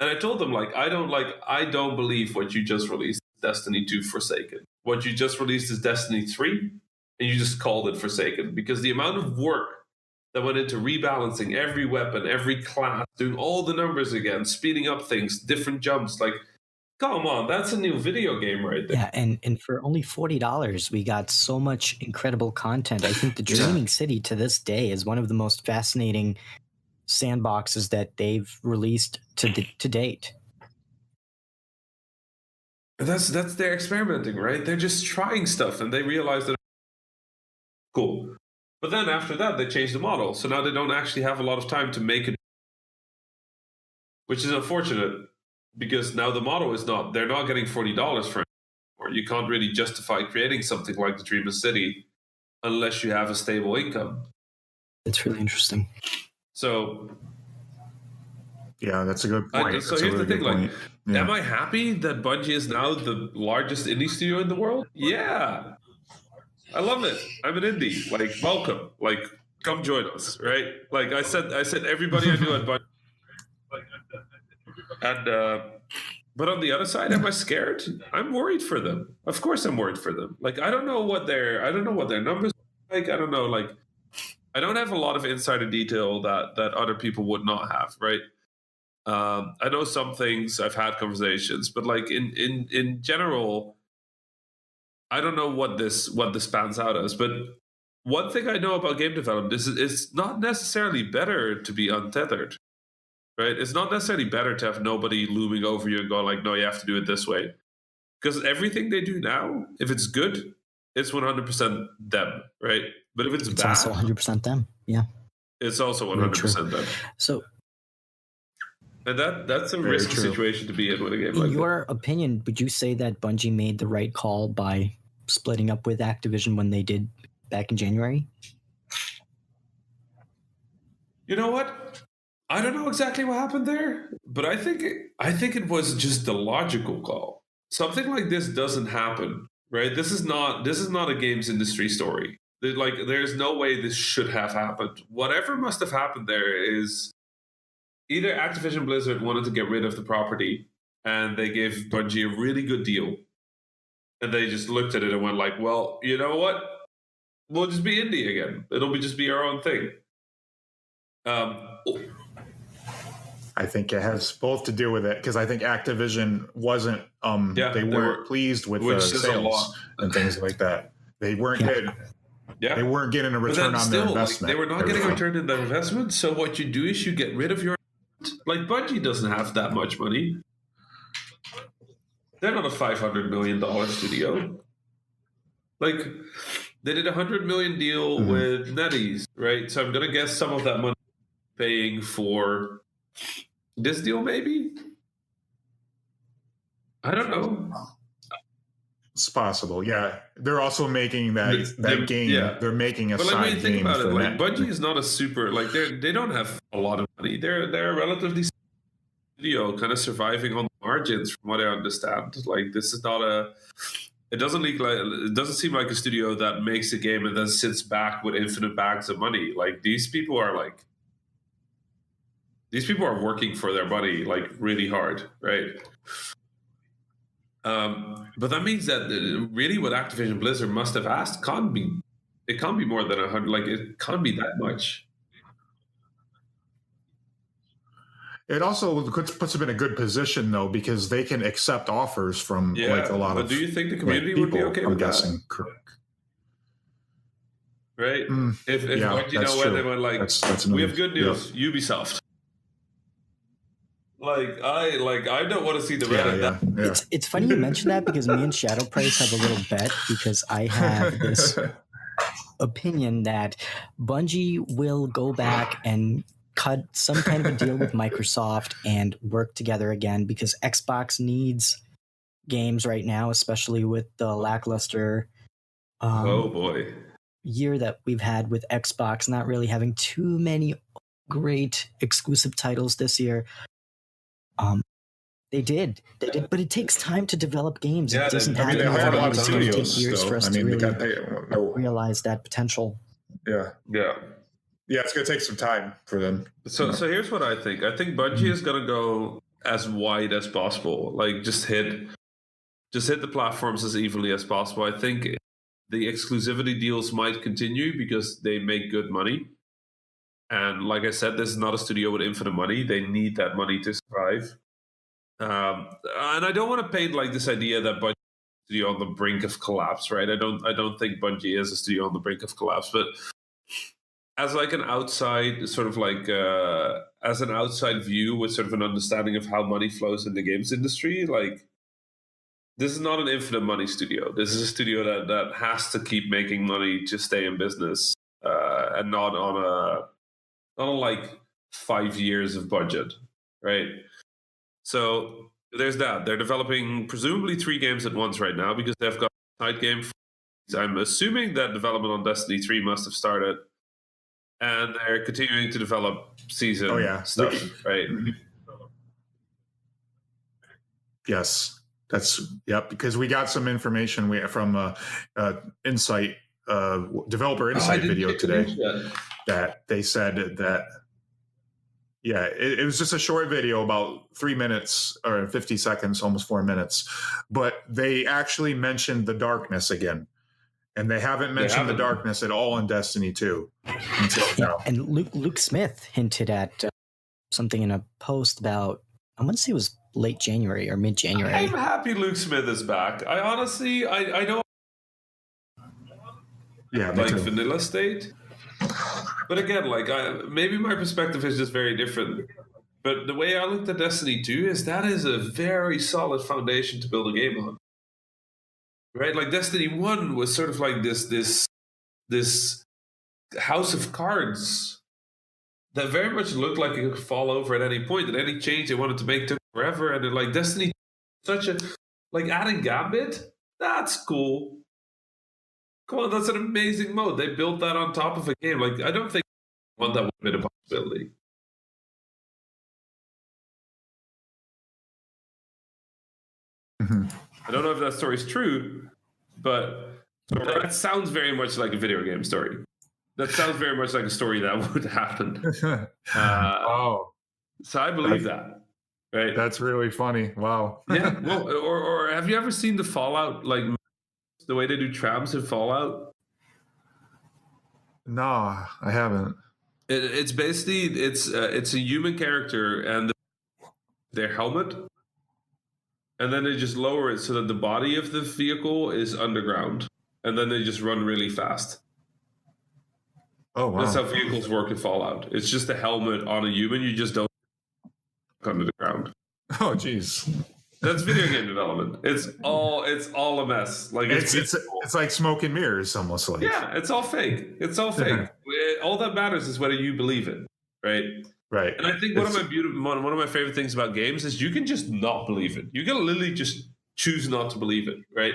[SPEAKER 2] and I told them, like, I don't believe what you just released, Destiny 2 Forsaken. What you just released is Destiny 3, and you just called it Forsaken, because the amount of work that went into rebalancing every weapon, every class, doing all the numbers again, speeding up things, different jumps, like, come on, that's a new video game right there.
[SPEAKER 1] Yeah, and for only $40, we got so much incredible content. I think the Dreaming City to this day is one of the most fascinating sandboxes that they've released to date.
[SPEAKER 2] That's their experimenting, right? They're just trying stuff, and they realize that cool. But then after that, they changed the model, so now they don't actually have a lot of time to make it, which is unfortunate. Because now the model is they're not getting $40 for it, or you can't really justify creating something like the Dream City unless you have a stable income.
[SPEAKER 1] It's really interesting.
[SPEAKER 2] So,
[SPEAKER 3] yeah, that's a good point.
[SPEAKER 2] So here's the thing: like, am I happy that Bungie is now the largest indie studio in the world? Yeah, I love it. I'm an indie. Like, welcome. Like, come join us, right? Like I said everybody I knew at Bungie. And but on the other side, am I scared? I'm worried for them. Of course, I'm worried for them. Like, I don't know what their numbers are like. I don't know. Like, I don't have a lot of insider detail that other people would not have, right? I know some things. I've had conversations, but like in general, I don't know what this pans out as. But one thing I know about game development is it's not necessarily better to be untethered. Right? It's not necessarily better to have nobody looming over you and going like, no, you have to do it this way. Because everything they do now, if it's good, it's 100% them, right? But if it's bad,
[SPEAKER 1] also 100% them. Yeah.
[SPEAKER 2] It's also 100% them.
[SPEAKER 1] So,
[SPEAKER 2] and that's a risky situation to be in with a game like that.
[SPEAKER 1] In your opinion, would you say that Bungie made the right call by splitting up with Activision when they did back in January?
[SPEAKER 2] You know what? I don't know exactly what happened there, but I think it was just the logical call. Something like this doesn't happen, right? This is not a games industry story. There's no way this should have happened. Whatever must have happened there is either Activision Blizzard wanted to get rid of the property and they gave Bungie a really good deal, and they just looked at it and went like, well, you know what? We'll just be indie again. It'll just be our own thing.
[SPEAKER 3] I think it has both to do with it, because I think Activision wasn't they weren't pleased with the sales and things like that. They weren't they weren't getting a return on their investment.
[SPEAKER 2] They were not getting a return on their investment. So what you do is you get rid of your Bungie doesn't have that much money. They're not a $500 million studio. They did a $100 million deal with NetEase, right? So I'm gonna guess some of that money paying for this deal, maybe. I don't know.
[SPEAKER 3] It's possible, yeah. They're also making that game. Yeah. They're making a side game. But think about it.
[SPEAKER 2] Bungie is not a super they don't have a lot of money. They're a relatively studio, kind of surviving on the margins, from what I understand. This is not a. It doesn't seem like a studio that makes a game and then sits back with infinite bags of money. These people are working for their money really hard, right? But that means that really what Activision Blizzard must have asked can't be more than 100. It can't be that much.
[SPEAKER 3] It also puts them in a good position, though, because they can accept offers from a lot of.
[SPEAKER 2] But do you think the community would be okay with that? Right? If they went we have good news, Ubisoft. I don't want to see the Reddit.
[SPEAKER 1] Yeah. It's funny you mention that, because me and Shadow Price have a little bet, because I have this opinion that Bungie will go back and cut some kind of a deal with Microsoft and work together again, because Xbox needs games right now, especially with the lackluster year that we've had with Xbox not really having too many great exclusive titles this year. They did, but it takes time to develop games.
[SPEAKER 2] Yeah,
[SPEAKER 1] it doesn't happen. It's going to take years for us to really realize that potential.
[SPEAKER 3] Yeah. It's going to take some time for them.
[SPEAKER 2] So here's what I think. I think Bungie is going to go as wide as possible. Just hit the platforms as evenly as possible. I think the exclusivity deals might continue because they make good money. And like I said, this is not a studio with infinite money. They need that money to survive. And I don't want to paint this idea that Bungie is a studio on the brink of collapse, right? I don't think Bungie is a studio on the brink of collapse, but as an outside as an outside view with sort of an understanding of how money flows in the games industry, this is not an infinite money studio. This is a studio that has to keep making money to stay in business, and not on 5 years of budget, right? So there's that. They're developing presumably 3 games at once right now, because they've got a side game. I'm assuming that development on Destiny 3 must have started, and they're continuing to develop season stuff, right?
[SPEAKER 3] Yes, because we got some information from Insight, developer Insight video today, that they said that. Yeah, it was just a short video, about 3 minutes or 50 seconds, almost 4 minutes. But they actually mentioned the darkness again. And they haven't mentioned the darkness at all in Destiny 2 until now.
[SPEAKER 1] And Luke Smith hinted at something in a post about, I want to say it was late January or mid-January.
[SPEAKER 2] I'm happy Luke Smith is back. I honestly, I know.
[SPEAKER 3] Yeah,
[SPEAKER 2] vanilla state. But again, maybe my perspective is just very different. But the way I looked at Destiny 2 is that is a very solid foundation to build a game on. Right? Destiny 1 was sort of this house of cards that very much looked like it could fall over at any point, and any change they wanted to make took forever. And then, like, Destiny, such a, like, adding Gambit, that's cool. Come on, that's an amazing mode. They built that on top of a game. Like, I don't think one that would have been a possibility. I don't know if that story is true, but that sounds very much like a video game story. That sounds very much like a story that would happen.
[SPEAKER 3] Oh,
[SPEAKER 2] so I believe that. Right?
[SPEAKER 3] That's really funny. Wow.
[SPEAKER 2] Yeah. Well, or have you ever seen the Fallout, like the way they do trams in Fallout?
[SPEAKER 3] No, I haven't.
[SPEAKER 2] It's basically it's a human character and their helmet, and then they just lower it so that the body of the vehicle is underground, and then they just run really fast.
[SPEAKER 3] Oh, wow.
[SPEAKER 2] That's how vehicles work in Fallout. It's just a helmet on a human. You just don't under the ground.
[SPEAKER 3] Oh, geez.
[SPEAKER 2] That's video game development. It's all a mess. Like
[SPEAKER 3] it's like smoke and mirrors, almost like.
[SPEAKER 2] Yeah, it's all fake. It's all fake. All that matters is whether you believe it, right?
[SPEAKER 3] Right.
[SPEAKER 2] And I think one of my favorite things about games is you can just not believe it. You can literally just choose not to believe it, right?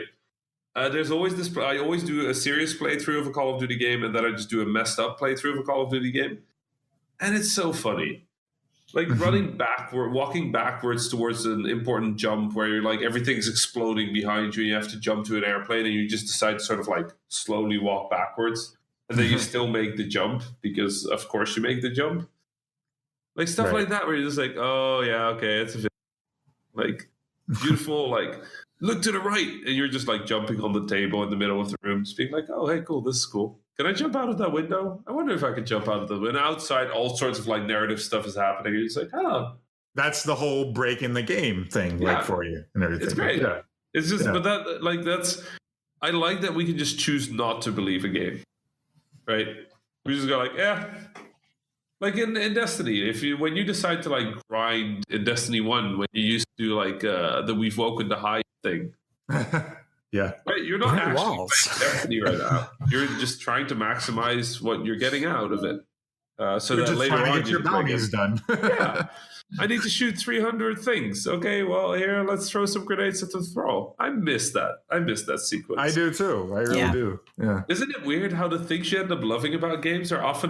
[SPEAKER 2] There's always this. I always do a serious playthrough of a Call of Duty game, and then I just do a messed up playthrough of a Call of Duty game, and it's so funny. Like walking backwards towards an important jump where you're like everything's exploding behind you, and you have to jump to an airplane, and you just decide to sort of like slowly walk backwards, and then you still make the jump because of course you make the jump. Like stuff like that where you're just like, oh yeah, okay, it's a like beautiful, like look to the right, and you're just like jumping on the table in the middle of the room, just being like, oh hey, cool, this is cool. Can I jump out of that window? I wonder if I could jump out of the window. Outside, all sorts of like narrative stuff is happening. It's like, oh.
[SPEAKER 3] That's the whole break in the game thing, like for you and everything.
[SPEAKER 2] It's great.
[SPEAKER 3] Yeah.
[SPEAKER 2] It's just, but that's, I like that we can just choose not to believe a game, right? We just go like, yeah. Like in Destiny, when you decide to like grind in Destiny 1, when you used to do like the We've Woken the High thing.
[SPEAKER 3] Yeah.
[SPEAKER 2] Right, you're not actually playing Destiny right now. You're just trying to maximize what you're getting out of it. So
[SPEAKER 3] you're
[SPEAKER 2] that
[SPEAKER 3] just
[SPEAKER 2] later
[SPEAKER 3] trying to
[SPEAKER 2] on
[SPEAKER 3] get your bounties done.
[SPEAKER 2] Yeah. I need to shoot 300 things. Okay, well, here, let's throw some grenades at the throw. I miss that. I miss that sequence.
[SPEAKER 3] I do too. I really do. Yeah.
[SPEAKER 2] Isn't it weird how the things you end up loving about games are often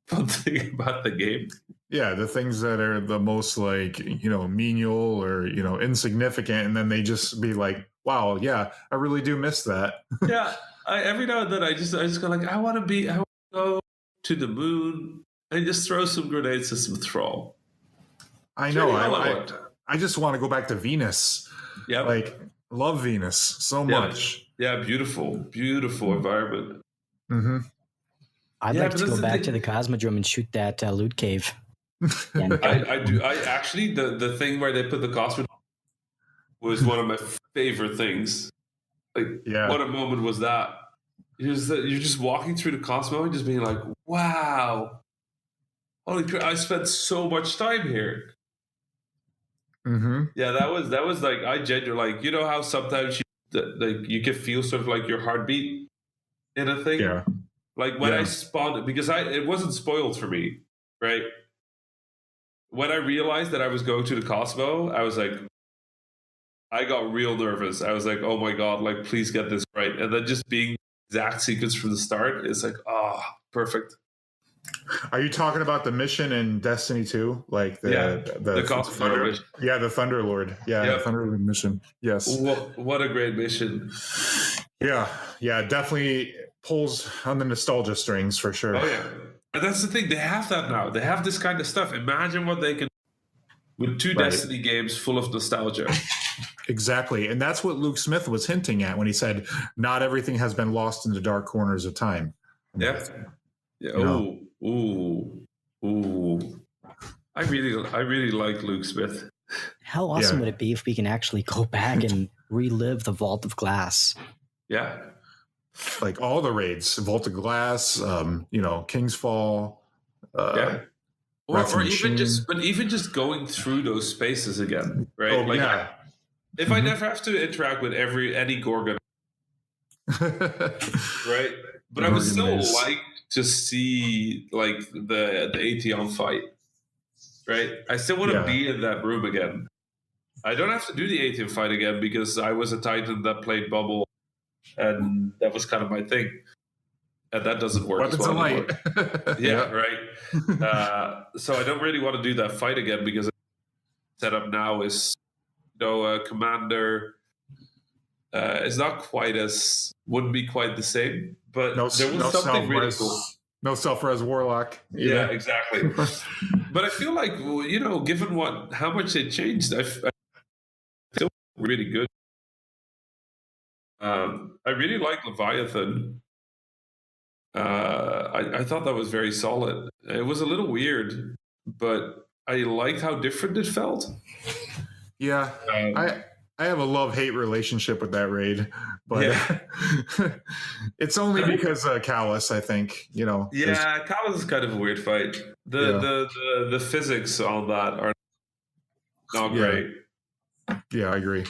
[SPEAKER 2] fun thing about the game?
[SPEAKER 3] Yeah, the things that are the most like, menial or, insignificant, and then they just be like, wow, yeah, I really do miss that.
[SPEAKER 2] Yeah. Every now and then I just go like, I want to go to the moon and just throw some grenades at some thrall.
[SPEAKER 3] I know. I just want to go back to Venus.
[SPEAKER 2] Yeah.
[SPEAKER 3] Like, love Venus so much.
[SPEAKER 2] Yeah, beautiful, beautiful environment.
[SPEAKER 3] Mm-hmm.
[SPEAKER 1] I'd like to go back to the Cosmodrome and shoot that loot cave.
[SPEAKER 2] I do. I actually, the thing where they put the Cosmodrome was one of my favorite things. Like, what a moment was that? You're just walking through the Cosmo and just being like, wow, holy crap, I spent so much time here.
[SPEAKER 3] Mm-hmm.
[SPEAKER 2] Yeah, that was like, I genuinely, like, you know how sometimes you can feel sort of like your heartbeat in a thing?
[SPEAKER 3] Yeah.
[SPEAKER 2] Like when I spawned, because it wasn't spoiled for me, right? When I realized that I was going to the Cosmo, I was like, I got real nervous. I was like, oh my God, like, please get this right. And then just being the exact sequence from the start is like, perfect.
[SPEAKER 3] Are you talking about the mission in Destiny 2? Like the
[SPEAKER 2] Cosmo mission.
[SPEAKER 3] Yeah, the Thunderlord. Yeah, the Thunderlord mission. Yes.
[SPEAKER 2] What a great mission.
[SPEAKER 3] Yeah, definitely pulls on the nostalgia strings for sure.
[SPEAKER 2] Oh yeah. And that's the thing. They have that now. They have this kind of stuff. Imagine what they can with two Destiny games full of nostalgia.
[SPEAKER 3] Exactly. And that's what Luke Smith was hinting at when he said, not everything has been lost in the dark corners of time.
[SPEAKER 2] Yeah. Ooh. I really like Luke Smith.
[SPEAKER 1] How awesome would it be if we can actually go back and relive the Vault of Glass?
[SPEAKER 2] Yeah.
[SPEAKER 3] Like all the raids, Vault of Glass, King's Fall.
[SPEAKER 2] Or even just going through those spaces again, right? If I never have to interact with any Gorgon, right? But I would still like just see like the Atheon fight, right? I still want to be in that room again. I don't have to do the Atheon fight again because I was a Titan that played Bubble, and that was kind of my thing. And that doesn't work
[SPEAKER 3] Weapons
[SPEAKER 2] as well
[SPEAKER 3] of
[SPEAKER 2] anymore.
[SPEAKER 3] light.
[SPEAKER 2] Yeah, right. So I don't really want to do that fight again because the setup now is, Commander is not quite wouldn't be quite the same, but there was something really cool.
[SPEAKER 3] No self-res Warlock either.
[SPEAKER 2] Yeah, exactly. But I feel like, given how much they changed, I feel really good. I really like Leviathan. I thought that was very solid. It was a little weird, but I liked how different it felt.
[SPEAKER 3] Yeah, I have a love-hate relationship with that raid, but it's only because Callus, I think.
[SPEAKER 2] Yeah, Callus is kind of a weird fight. The physics on that are not great.
[SPEAKER 3] Yeah, I agree.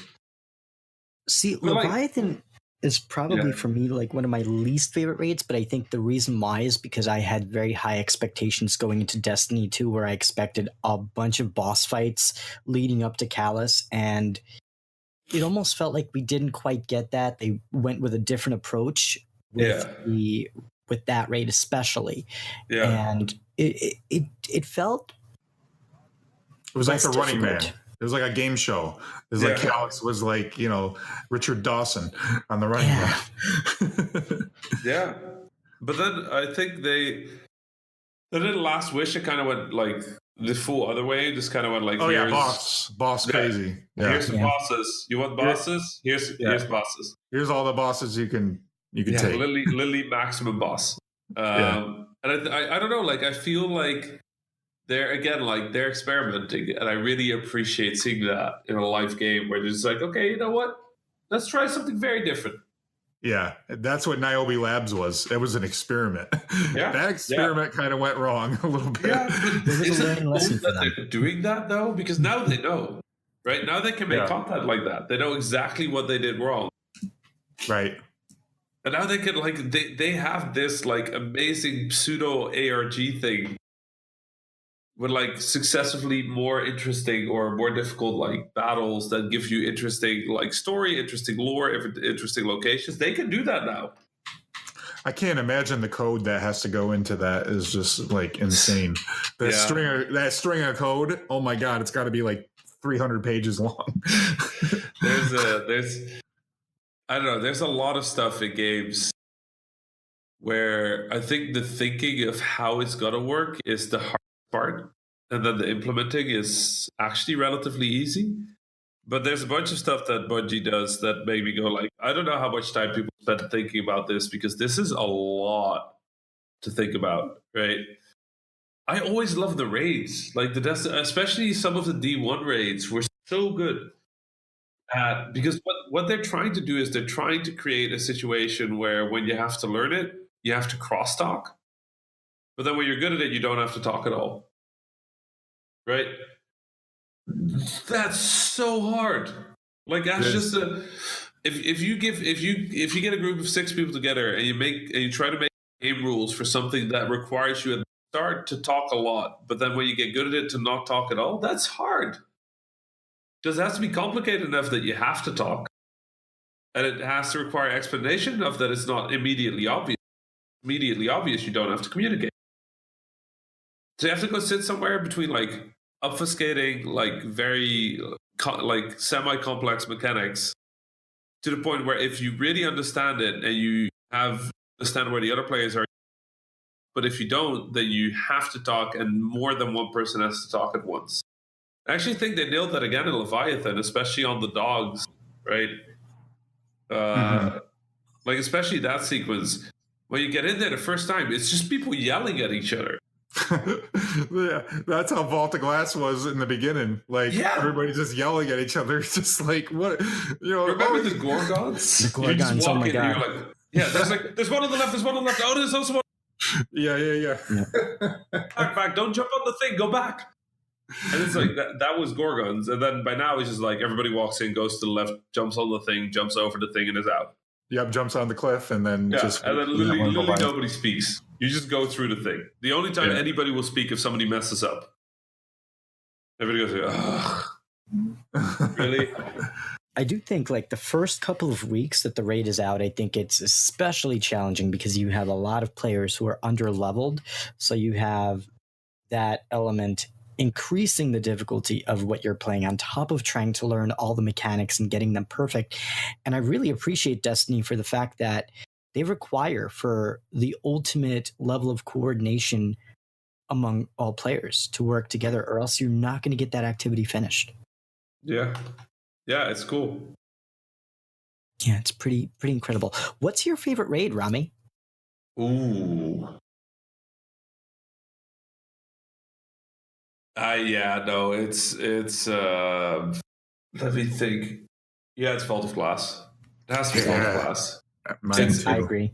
[SPEAKER 1] See, Leviathan is probably for me like one of my least favorite raids, but I think the reason why is because I had very high expectations going into Destiny 2, where I expected a bunch of boss fights leading up to Callus, and it almost felt like we didn't quite get that. They went with a different approach with that raid especially. Yeah. And it felt
[SPEAKER 3] it was like the Running Man. It was like a game show. It was like Callus was like, Richard Dawson on the Running Man.
[SPEAKER 2] Yeah. But then I think the Last Wish, it kind of went like the full other way. Just kind of went like,
[SPEAKER 3] boss crazy. Yeah.
[SPEAKER 2] Here's the bosses. You want bosses? Here's bosses.
[SPEAKER 3] Here's all the bosses you can take.
[SPEAKER 2] Lily maximum boss. And I don't know, like I feel like they're experimenting, and I really appreciate seeing that in a live game where it's like, okay, you know what? Let's try something very different.
[SPEAKER 3] Yeah, that's what Niobe Labs was. It was an experiment. Yeah, that experiment kind of went wrong a little bit. Yeah,
[SPEAKER 2] but is it cool that they're doing that though? Because now they know, right? Now they can make content like that. They know exactly what they did wrong.
[SPEAKER 3] Right.
[SPEAKER 2] And now they can they have this like amazing pseudo ARG thing with like successively more interesting or more difficult like battles that give you interesting like story, interesting lore, interesting locations. They can do that now.
[SPEAKER 3] I can't imagine the code that has to go into that is just like insane. That string of code, oh my god, it's got to be like 300 pages long. I don't know. There's a lot of stuff in games where I think the thinking of how it's gonna work is the hard part, and then the implementing is actually relatively easy. But there's a bunch of stuff that Bungie does that made me go like, I don't know how much time people spend thinking about this, because this is a lot to think about, right? I always love the raids, like especially some of the D1 raids were so good. Because what they're trying to do is they're trying to create a situation where when you have to learn it, you have to crosstalk. But then when you're good at it, you don't have to talk at all. Right? That's so hard. Like that's just if you get a group of 6 people together and you try to make game rules for something that requires you at the start to talk a lot, but then when you get good at it to not talk at all, that's hard. Because it has to be complicated enough that you have to talk. And it has to require explanation enough that it's not immediately obvious. Immediately obvious, you don't have to communicate. So you have to go sit somewhere between like obfuscating like very like semi-complex mechanics to the point where if you really understand it and you understand where the other players are, but if you don't, then you have to talk and more than one person has to talk at once. I actually think they nailed that again in Leviathan, especially on the dogs, right? Like especially that sequence. When you get in there the first time, it's just people yelling at each other. Yeah, that's how Vault of Glass was in the beginning. Like everybody just yelling at each other. It's just like what
[SPEAKER 2] Remember the Gorgons?
[SPEAKER 1] The Gorgons, oh my god.
[SPEAKER 2] Like, there's one on the left, there's one on the left. Oh, there's also one.
[SPEAKER 3] Yeah.
[SPEAKER 2] Back, don't jump on the thing, go back. And it's like that was Gorgons, and then by now it's just like everybody walks in, goes to the left, jumps on the thing, jumps over the thing, and is out.
[SPEAKER 3] Yep, jumps on the cliff, and then
[SPEAKER 2] literally nobody speaks. You just go through the thing. The only time anybody will speak if somebody messes up. Everybody goes, ugh. Really?
[SPEAKER 1] I do think like the first couple of weeks that the raid is out, I think it's especially challenging because you have a lot of players who are under-leveled. So you have that element increasing the difficulty of what you're playing on top of trying to learn all the mechanics and getting them perfect. And I really appreciate Destiny for the fact that they require for the ultimate level of coordination among all players to work together, or else you're not going to get that activity finished.
[SPEAKER 2] Yeah. Yeah, it's cool.
[SPEAKER 1] Yeah, it's pretty incredible. What's your favorite raid, Rami?
[SPEAKER 2] Ooh. It's let me think. Yeah, it's Vault of Glass. It has to be Vault of Glass.
[SPEAKER 1] I agree.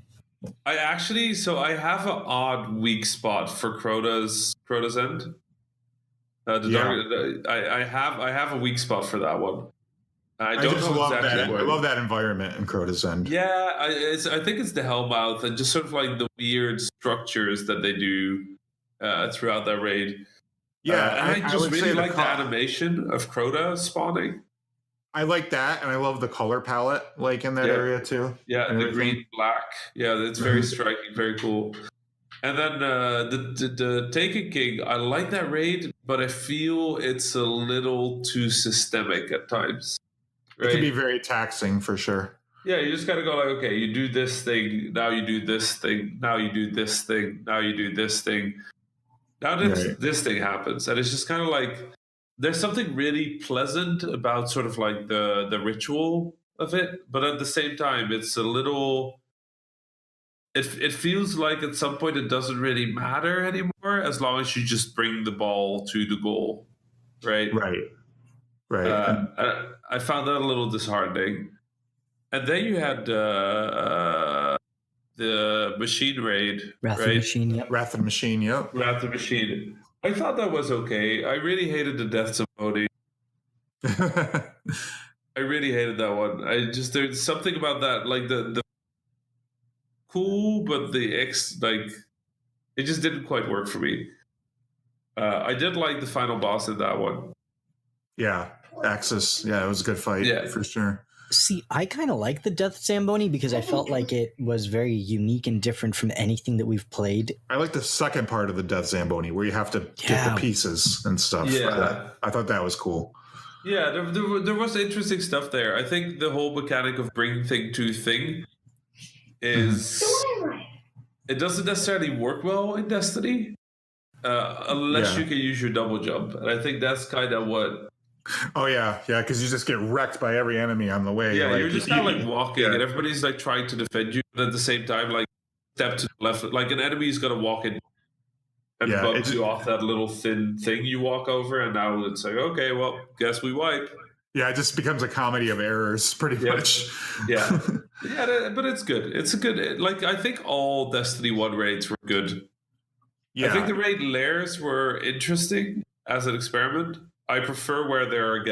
[SPEAKER 2] I have an odd weak spot for Crota's End. I have a weak spot for that one. I just love exactly
[SPEAKER 3] that. I love that environment in Crota's End.
[SPEAKER 2] Yeah, I think it's the Hellmouth and just sort of like the weird structures that they do throughout that raid.
[SPEAKER 3] Yeah,
[SPEAKER 2] and I just really like the animation of Crota spawning.
[SPEAKER 3] I like that, and I love the color palette, like in that area too.
[SPEAKER 2] Yeah, the green, black. Yeah, it's very striking, very cool. And then the Taken King, I like that raid, but I feel it's a little too systemic at times. Right?
[SPEAKER 3] It can be very taxing for sure.
[SPEAKER 2] Yeah, you just got to go like, okay, you do this thing, now you do this thing, now you do this thing, now you do this thing. Now this thing happens, and it's just kind of like there's something really pleasant about sort of like the ritual of it, but at the same time, it's a little. It feels like at some point it doesn't really matter anymore as long as you just bring the ball to the goal, right?
[SPEAKER 3] Right.
[SPEAKER 2] I found that a little disheartening, and then you had the Machine Raid,
[SPEAKER 1] Wrath of the Machine, yep.
[SPEAKER 3] Wrath of the Machine, yep.
[SPEAKER 2] Wrath of the Machine. I thought that was okay. I really hated the Death Symbony. I really hated that one. There's something about that, like the cool, but it just didn't quite work for me. I did like the final boss in that one.
[SPEAKER 3] Yeah, Axis. Yeah, it was a good fight for sure.
[SPEAKER 1] See, I kind of like the Death Zamboni because I felt like it was very unique and different from anything that we've played.
[SPEAKER 3] I like the second part of the Death Zamboni where you have to get the pieces and stuff.
[SPEAKER 2] Yeah.
[SPEAKER 3] I thought that was cool.
[SPEAKER 2] Yeah, there was interesting stuff there. I think the whole mechanic of bringing thing to thing is... It doesn't necessarily work well in Destiny unless you can use your double jump. And I think that's kind of what...
[SPEAKER 3] Oh yeah, because you just get wrecked by every enemy on the way.
[SPEAKER 2] Yeah, you're just kind of like walking, and everybody's like trying to defend you, but at the same time, like step to the left, like an enemy's gonna walk in and bump you off that little thin thing you walk over, and now it's like, okay, well, guess we wipe.
[SPEAKER 3] Yeah, it just becomes a comedy of errors, pretty much.
[SPEAKER 2] Yeah, but it's good. It's a good. Like I think all Destiny 1 raids were good. Yeah, I think the raid lairs were interesting as an experiment. I prefer where they're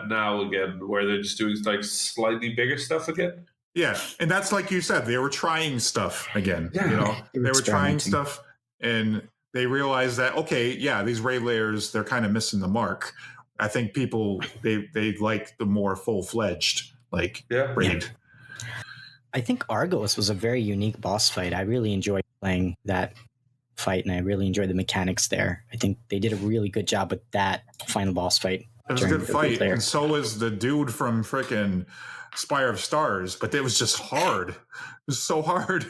[SPEAKER 2] now, where they're just doing like slightly bigger stuff again.
[SPEAKER 3] Yeah, and that's like you said, they were trying stuff again. Yeah, they were trying stuff, and they realized that these raid layers, they're kind of missing the mark. I think people they like the more full-fledged raid. Yeah.
[SPEAKER 1] I think Argos was a very unique boss fight. I really enjoyed playing that fight, and I really enjoyed the mechanics there. I think they did a really good job with that final boss fight.
[SPEAKER 3] It was a good fight, and so was the dude from frickin' Spire of Stars, but it was just hard. It was so hard.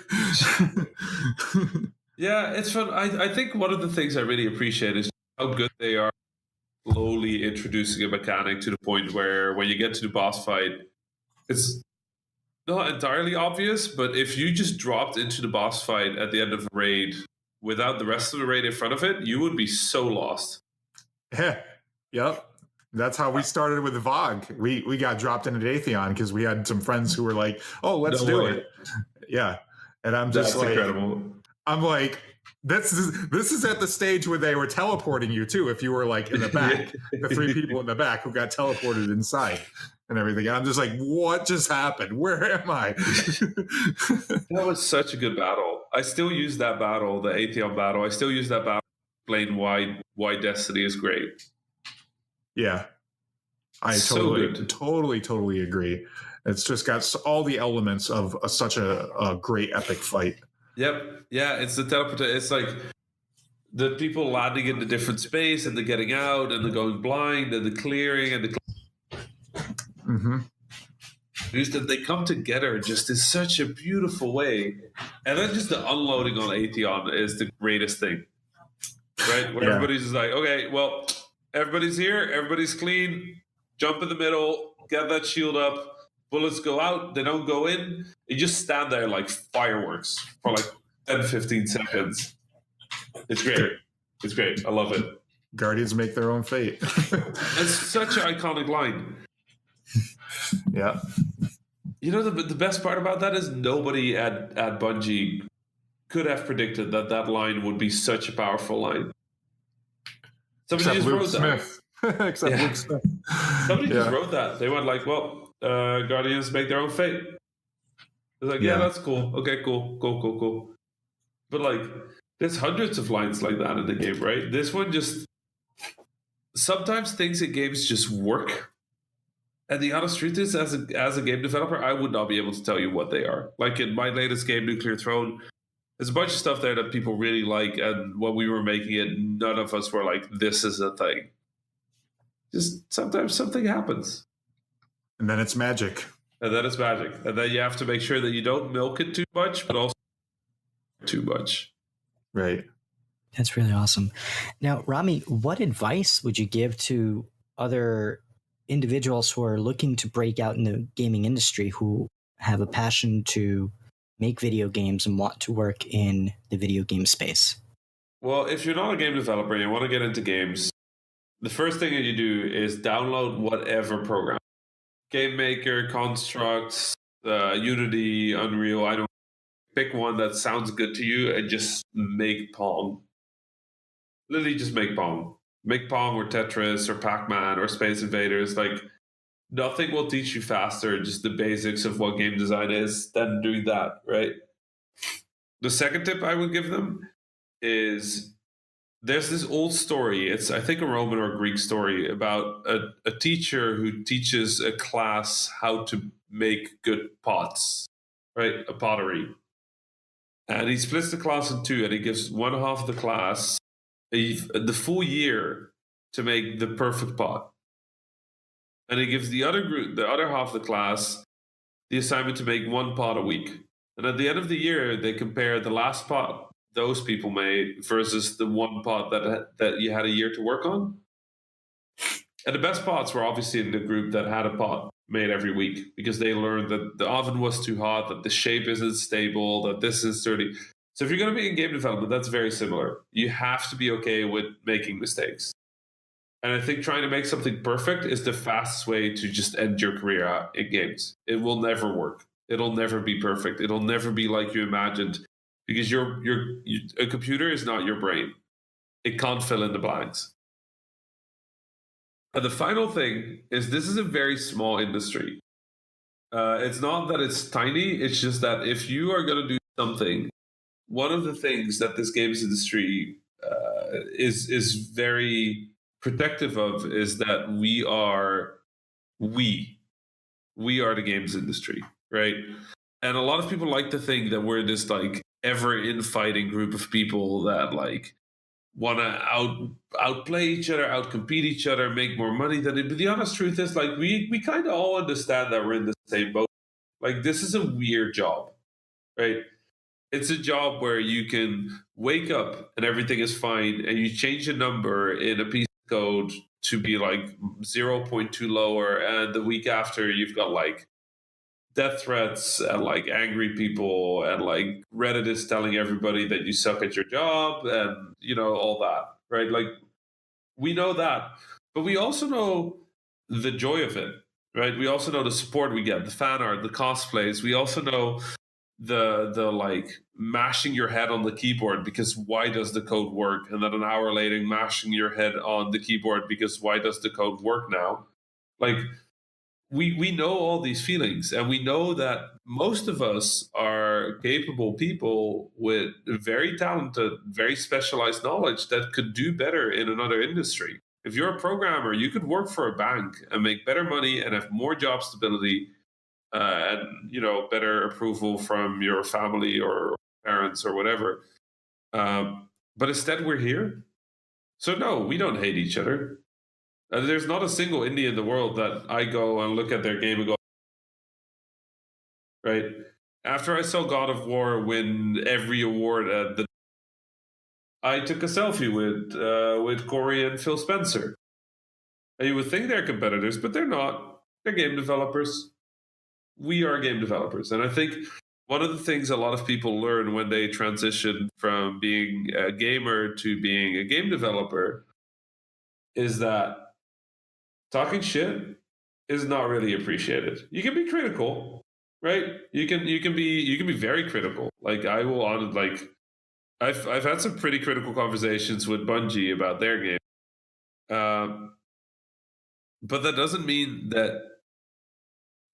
[SPEAKER 2] Yeah, it's fun. I think one of the things I really appreciate is how good they are slowly introducing a mechanic to the point where when you get to the boss fight, it's not entirely obvious, but if you just dropped into the boss fight at the end of a raid without the rest of the raid in front of it, you would be so lost.
[SPEAKER 3] Yeah. Yep. That's how we started with VOG. We got dropped into Atheon because we had some friends who were like, "Oh, let's do it." Yeah. And I'm just
[SPEAKER 2] incredible.
[SPEAKER 3] I'm like, this is at the stage where they were teleporting you too. If you were like in the back, the three people in the back who got teleported inside and everything. And I'm just like, what just happened? Where am I?
[SPEAKER 2] That was such a good battle. I still use that battle, the Atheon battle. I still use that battle to explain why Destiny is great.
[SPEAKER 3] Yeah, I
[SPEAKER 2] So good.
[SPEAKER 3] totally agree. It's just got all the elements of such a great epic fight.
[SPEAKER 2] Yep. Yeah, it's the teleportation. It's like the people landing in the different space and the getting out and the going blind and the clearing and the that they come together just in such a beautiful way. And then just the unloading on Atheon is the greatest thing. Right? Where everybody's just like, okay, well, everybody's here, everybody's clean, jump in the middle, get that shield up, bullets go out, they don't go in. You just stand there like fireworks for like 10, 15 seconds. It's great. It's great. I love it.
[SPEAKER 3] Guardians make their own fate.
[SPEAKER 2] It's such an iconic line.
[SPEAKER 3] Yeah.
[SPEAKER 2] You know, the best part about that is nobody at Bungie could have predicted that line would be such a powerful line. Somebody just wrote that.
[SPEAKER 3] Except Luke Smith.
[SPEAKER 2] Somebody just wrote that. They went like, well, Guardians make their own fate. It's like, yeah, that's cool. Okay, cool. But like, there's hundreds of lines like that in the game, right? This one just... Sometimes things in games just work. And the honest truth is, as a game developer, I would not be able to tell you what they are. Like in my latest game, Nuclear Throne, there's a bunch of stuff there that people really like. And when we were making it, none of us were like, this is a thing. Just sometimes something happens.
[SPEAKER 3] And then it's magic.
[SPEAKER 2] And then it's magic. And then you have to make sure that you don't milk it too much, but also too much.
[SPEAKER 3] Right.
[SPEAKER 1] That's really awesome. Now, Rami, what advice would you give to other individuals who are looking to break out in the gaming industry, who have a passion to make video games and want to work in the video game space?
[SPEAKER 2] Well, if you're not a game developer and you want to get into games, the first thing that you do is download whatever program. Game Maker, Constructs, Unity, Unreal. I don't pick one that sounds good to you and just make Pong. Literally just make Pong. Make Pong or Tetris or Pac-Man or Space Invaders. Like, nothing will teach you faster just the basics of what game design is than doing that, right? The second tip I would give them is there's this old story. It's, I think, a Roman or Greek story about a teacher who teaches a class how to make good pots, right? A pottery. And he splits the class in two, and he gives one half of the class the full year to make the perfect pot. And he gives the other group, the other half of the class, the assignment to make one pot a week. And at the end of the year, they compare the last pot those people made versus the one pot that you had a year to work on. And the best pots were obviously in the group that had a pot made every week, because they learned that the oven was too hot, that the shape isn't stable, that this is sturdy. So if you're going to be in game development, that's very similar. You have to be okay with making mistakes. And I think trying to make something perfect is the fastest way to just end your career out in games. It will never work. It'll never be perfect. It'll never be like you imagined, because a computer is not your brain. It can't fill in the blanks. And the final thing is, this is a very small industry. It's not that it's tiny. It's just that if you are going to do something, one of the things that this games industry is very protective of is that we are the games industry, right? And a lot of people like to think that we're this like ever infighting group of people that like want to outplay each other, outcompete each other, make more money than it. But the honest truth is, like, we kind of all understand that we're in the same boat. Like, this is a weird job, right? It's a job where you can wake up and everything is fine, and you change a number in a piece of code to be like 0.2 lower, and the week after you've got like death threats and like angry people, and like Reddit is telling everybody that you suck at your job, and you know, all that, right? Like, we know that, but we also know the joy of it, right? We also know the support we get, the fan art, the cosplays. We also know the like mashing your head on the keyboard because why does the code work, and then an hour later mashing your head on the keyboard because why does the code work now? Like, we know all these feelings, and we know that most of us are capable people with very talented, very specialized knowledge that could do better in another industry. If you're a programmer, you could work for a bank and make better money and have more job stability, and better approval from your family or parents or whatever. But instead, we're here. So no, we don't hate each other. There's not a single indie in the world that I go and look at their game and go, right? After I saw God of War win every award I took a selfie with Corey and Phil Spencer. And you would think they're competitors, but they're not. They're game developers. We are game developers. And I think one of the things a lot of people learn when they transition from being a gamer to being a game developer is that talking shit is not really appreciated. You can be critical, right? You can be very critical. Like I will I've had some pretty critical conversations with Bungie about their game, but that doesn't mean that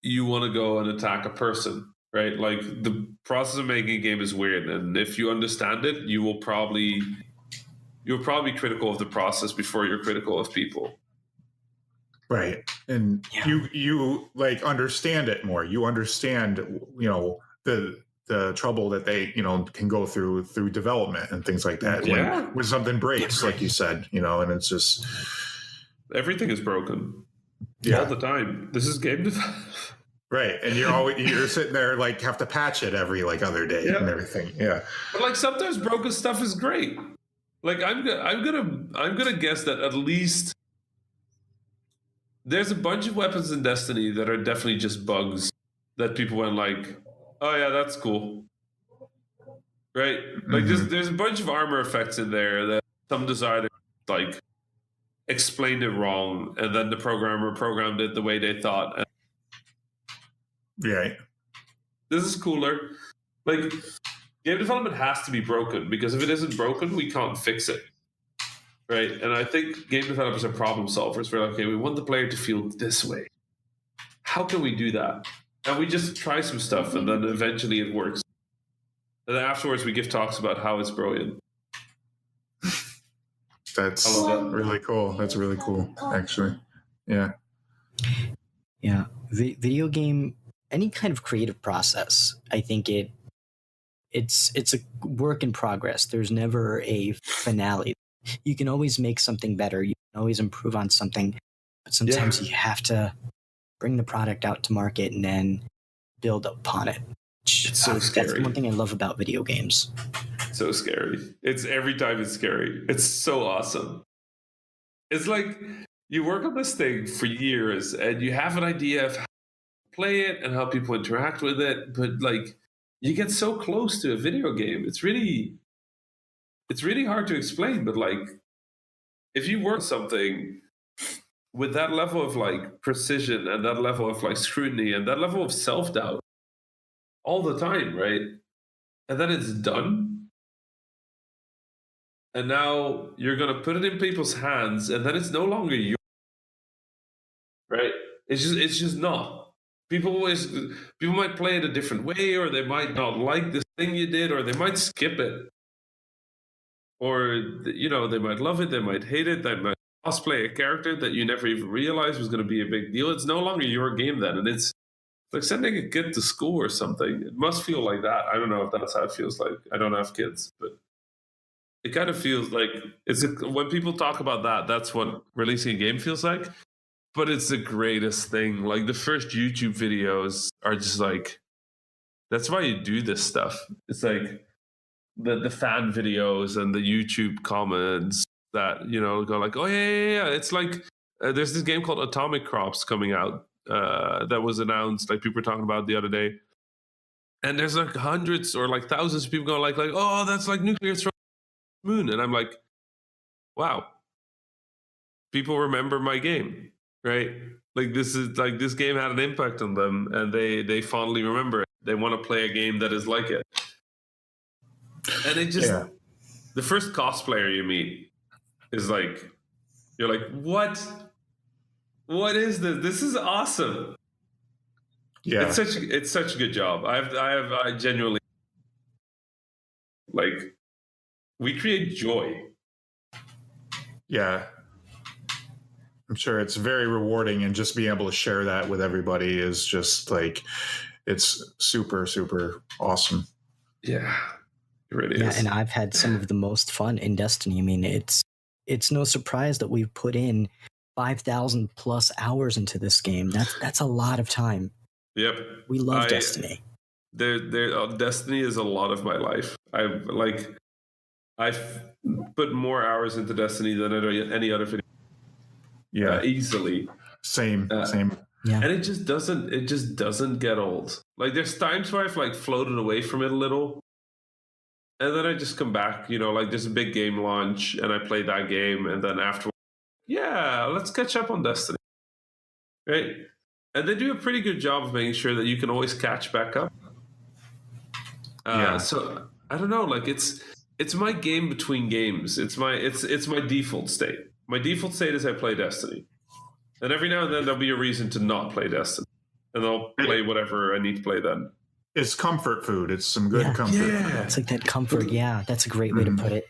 [SPEAKER 2] you want to go and attack a person, right? Like the process of making a game is weird, and if you understand it, you'll probably be critical of the process before you're critical of people.
[SPEAKER 3] Right. And you like understand it more. You understand, the trouble that they, can go through development and things like that.
[SPEAKER 2] Yeah.
[SPEAKER 3] When something breaks, like you said, and it's just
[SPEAKER 2] everything is broken.
[SPEAKER 3] Yeah.
[SPEAKER 2] All the time. This is game development.
[SPEAKER 3] Right. And you're sitting there like have to patch it every other day and everything. Yeah.
[SPEAKER 2] But like sometimes broken stuff is great. Like I'm gonna guess that at least there's a bunch of weapons in Destiny that are definitely just bugs that people went like, oh yeah, that's cool. Right? Like there's a bunch of armor effects in there that some designer like explained it wrong, and then the programmer programmed it the way they thought.
[SPEAKER 3] Right.
[SPEAKER 2] This is cooler. Like game development has to be broken, because if it isn't broken, we can't fix it. Right. And I think game developers are problem solvers. We're like, okay, we want the player to feel this way. How can we do that? And we just try some stuff, and then eventually it works. And then afterwards we give talks about how it's brilliant.
[SPEAKER 3] That's really cool. That's really cool, actually. Yeah.
[SPEAKER 1] Yeah. Video game, any kind of creative process, I think it's a work in progress. There's never a finale. You can always make something better. You can always improve on something, but sometimes you have to bring the product out to market and then build upon it.
[SPEAKER 2] It's so scary.
[SPEAKER 1] That's one thing I love about video games.
[SPEAKER 2] So scary. It's every time it's scary. It's so awesome. It's like you work on this thing for years and you have an idea of how to play it and how people interact with it, but like you get so close to a video game. It's really hard to explain, but like if you work something with that level of like precision and that level of like scrutiny and that level of self-doubt all the time, right? And then it's done. And now you're going to put it in people's hands, and then it's no longer yours. Right? It's just not. People might play it a different way, or they might not like this thing you did, or they might skip it. Or, they might love it, they might hate it, they might cosplay a character that you never even realized was going to be a big deal. It's no longer your game then, and it's like sending a kid to school or something. It must feel like that. I don't know if that's how it feels like. I don't have kids, but it kind of feels like when people talk about that, that's what releasing a game feels like. But it's the greatest thing. Like the first YouTube videos are just like, that's why you do this stuff. It's like the fan videos and the YouTube comments that, go like, oh yeah. It's like there's this game called Atomic Crops coming out that was announced, like people were talking about the other day. And there's like hundreds or like thousands of people going like, oh, that's like nuclear from the moon. And I'm like, wow, people remember my game, right? Like this game had an impact on them, and they fondly remember it. They want to play a game that is like it. And it just, the first cosplayer you meet is like, you're like, what is this? This is awesome.
[SPEAKER 3] Yeah.
[SPEAKER 2] It's such a good job. I genuinely, like, we create joy.
[SPEAKER 3] Yeah. I'm sure it's very rewarding, and just being able to share that with everybody is just like, it's super, super awesome.
[SPEAKER 2] Yeah, it really is.
[SPEAKER 1] And I've had some of the most fun in Destiny. I mean, it's no surprise that we've put in 5,000 plus hours into this game. That's a lot of time.
[SPEAKER 2] Yep.
[SPEAKER 1] We love Destiny.
[SPEAKER 2] Destiny is a lot of my life. I've put more hours into Destiny than any other video.
[SPEAKER 3] Yeah,
[SPEAKER 2] easily.
[SPEAKER 3] Same.
[SPEAKER 1] Yeah.
[SPEAKER 2] And it just doesn't get old. Like, there's times where I've like floated away from it a little, and then I just come back. Like, there's a big game launch, and I play that game, and then afterwards, let's catch up on Destiny, right? And they do a pretty good job of making sure that you can always catch back up. So I don't know, like, it's my game between games. It's my default state. My default state is I play Destiny, and every now and then there'll be a reason to not play Destiny, and I'll play whatever I need to play then.
[SPEAKER 3] It's comfort food. It's some good comfort.
[SPEAKER 2] Yeah,
[SPEAKER 1] it's like that comfort. Yeah, that's a great way to put it.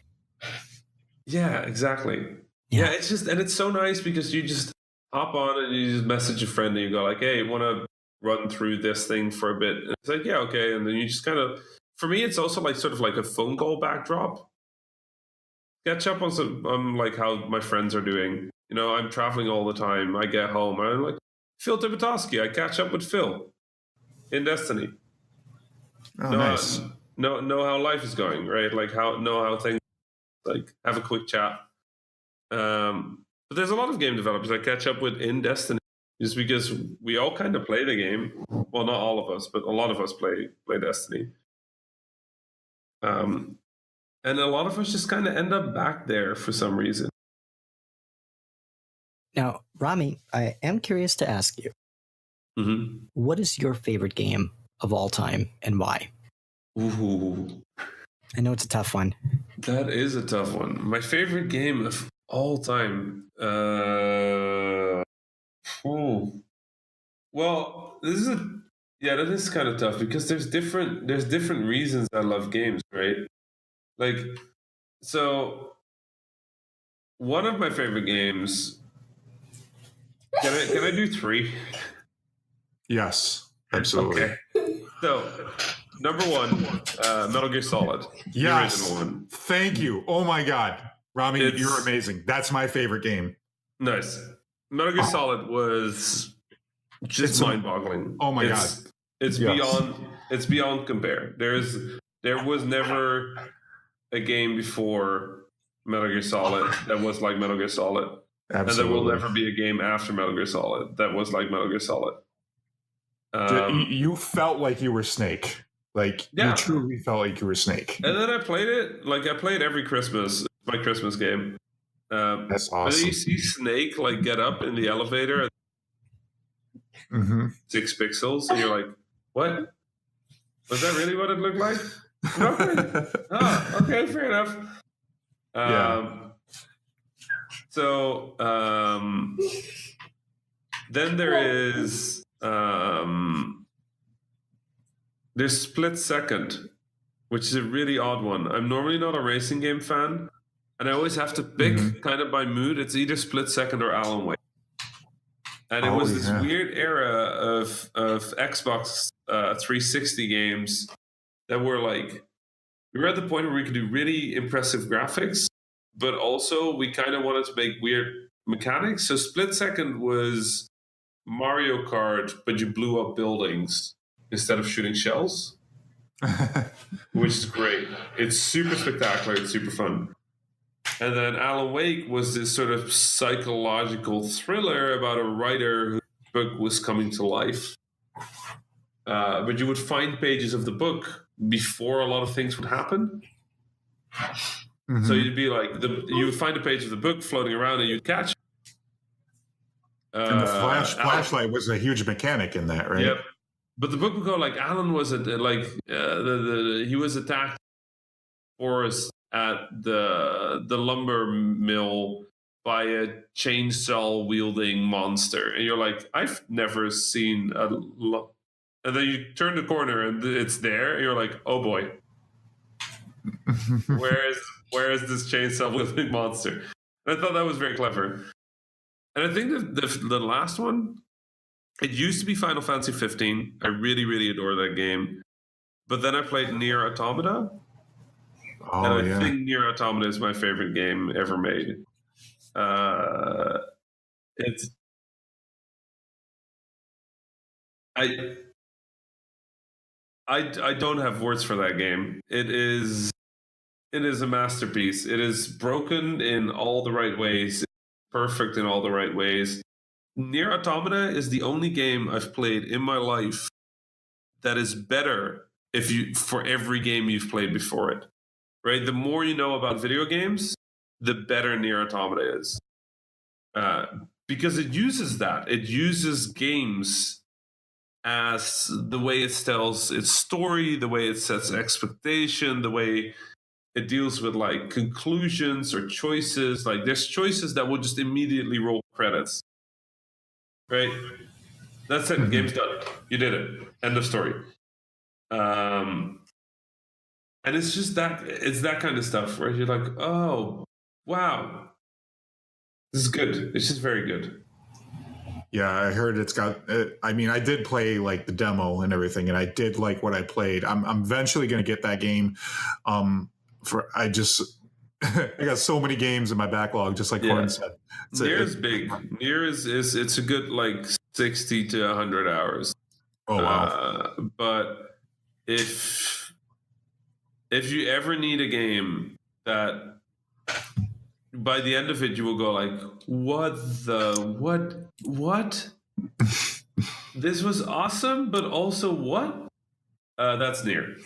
[SPEAKER 2] Yeah, exactly. Yeah, it's just, and it's so nice because you just hop on and you just message a friend and you go like, "Hey, want to run through this thing for a bit?" And it's like, "Yeah, okay." And then you just kind of, for me, it's also like sort of like a phone call backdrop. Catch up on like how my friends are doing. I'm traveling all the time. I get home and I'm like, Phil Tibetowski. I catch up with Phil in Destiny.
[SPEAKER 3] Oh, nice.
[SPEAKER 2] Know how life is going, right? Like, know how things, like, have a quick chat. But there's a lot of game developers I catch up with in Destiny, just because we all kind of play the game. Well, not all of us, but a lot of us play Destiny. And a lot of us just kind of end up back there for some reason.
[SPEAKER 1] Now, Rami, I am curious to ask you, what is your favorite game of all time and why?
[SPEAKER 2] Ooh.
[SPEAKER 1] I know it's a tough one.
[SPEAKER 2] That is a tough one. My favorite game of all time. Well, that is kind of tough because there's different reasons I love games, right? Like, so one of my favorite games. Can I do 3?
[SPEAKER 3] Yes, absolutely.
[SPEAKER 2] Okay. So, number 1, Metal Gear Solid.
[SPEAKER 3] Yes.
[SPEAKER 2] The original one.
[SPEAKER 3] Thank you. Oh my God, Rami, you're amazing. That's my favorite game.
[SPEAKER 2] Nice. Metal Gear Solid was just mind-boggling.
[SPEAKER 3] Oh my God.
[SPEAKER 2] It's beyond compare. There was never a game before Metal Gear Solid that was like Metal Gear Solid. Absolutely. And there will never be a game after Metal Gear Solid that was like Metal Gear Solid.
[SPEAKER 3] You felt like you were Snake. Like, you truly felt like you were Snake.
[SPEAKER 2] And then I played it. Like, I played every Christmas. My Christmas game.
[SPEAKER 3] That's awesome.
[SPEAKER 2] But then you see Snake like get up in the elevator. 6 pixels, and you're like, "What? Was that really what it looked like?" Okay, fair enough. So then there's Split Second, which is a really odd one. I'm normally not a racing game fan, and I always have to pick kind of by mood. It's either Split Second or Alan Wake. And it was this weird era of Xbox 360 games that were like, we were at the point where we could do really impressive graphics, but also we kind of wanted to make weird mechanics. So Split Second was Mario Kart, but you blew up buildings instead of shooting shells, which is great. It's super spectacular. It's super fun. And then Alan Wake was this sort of psychological thriller about a writer whose book was coming to life. But you would find pages of the book before a lot of things would happen. So you'd be like, you would find a page of the book floating around and you'd catch it.
[SPEAKER 3] And the flashlight was a huge mechanic in that, right?
[SPEAKER 2] Yep. But the book would go like, Alan was he was attacked forest at the lumber mill by a chainsaw wielding monster, and you're like, I've never seen and then you turn the corner and it's there, and you're like, oh boy, where is this chainsaw wielding monster? And I thought that was very clever. And I think the last one, it used to be Final Fantasy 15. I really, really adore that game. But then I played Nier Automata. And I think Nier Automata is my favorite game ever made. I don't have words for that game. It is a masterpiece. It is broken in all the right ways, perfect in all the right ways. Nier Automata is the only game I've played in my life that is better for every game you've played before it. Right? The more you know about video games, the better Nier Automata is. Because it uses that. It uses games as the way it tells its story, the way it sets expectation, the way it deals with like conclusions or choices. Like there's choices that will just immediately roll credits. Right? That's it. Game's done. You did it. End of story. And it's just that kind of stuff where you're like, oh, wow, this is good. It's just very good.
[SPEAKER 3] Yeah, I heard it's got. I mean, I did play like the demo and everything, and I did like what I played. I'm eventually going to get that game. I got so many games in my backlog, just like Corin said.
[SPEAKER 2] Nier is big. Nier is it's a good like 60 to 100 hours.
[SPEAKER 3] Oh wow!
[SPEAKER 2] But if you ever need a game that by the end of it you will go like, what this was awesome, but also what? That's Nier.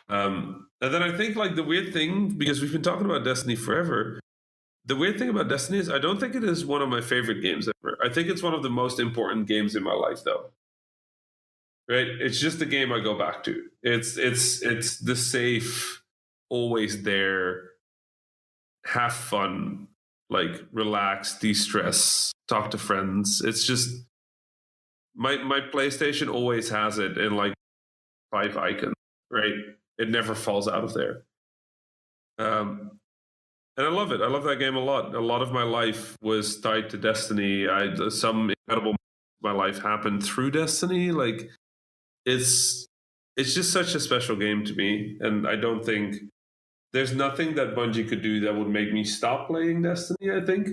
[SPEAKER 2] And then I think like the weird thing, because we've been talking about Destiny forever, the weird thing about Destiny is I don't think it is one of my favorite games ever. I think it's one of the most important games in my life though. Right? It's just the game I go back to. It's the safe, always there, have fun, like relax, de-stress, talk to friends. It's just my PlayStation always has it in like 5 icons, right? It never falls out of there. And I love it. I love that game a lot. A lot of my life was tied to Destiny. Some incredible my life happened through Destiny. Like it's just such a special game to me, and I don't think there's nothing that Bungie could do that would make me stop playing Destiny, I think.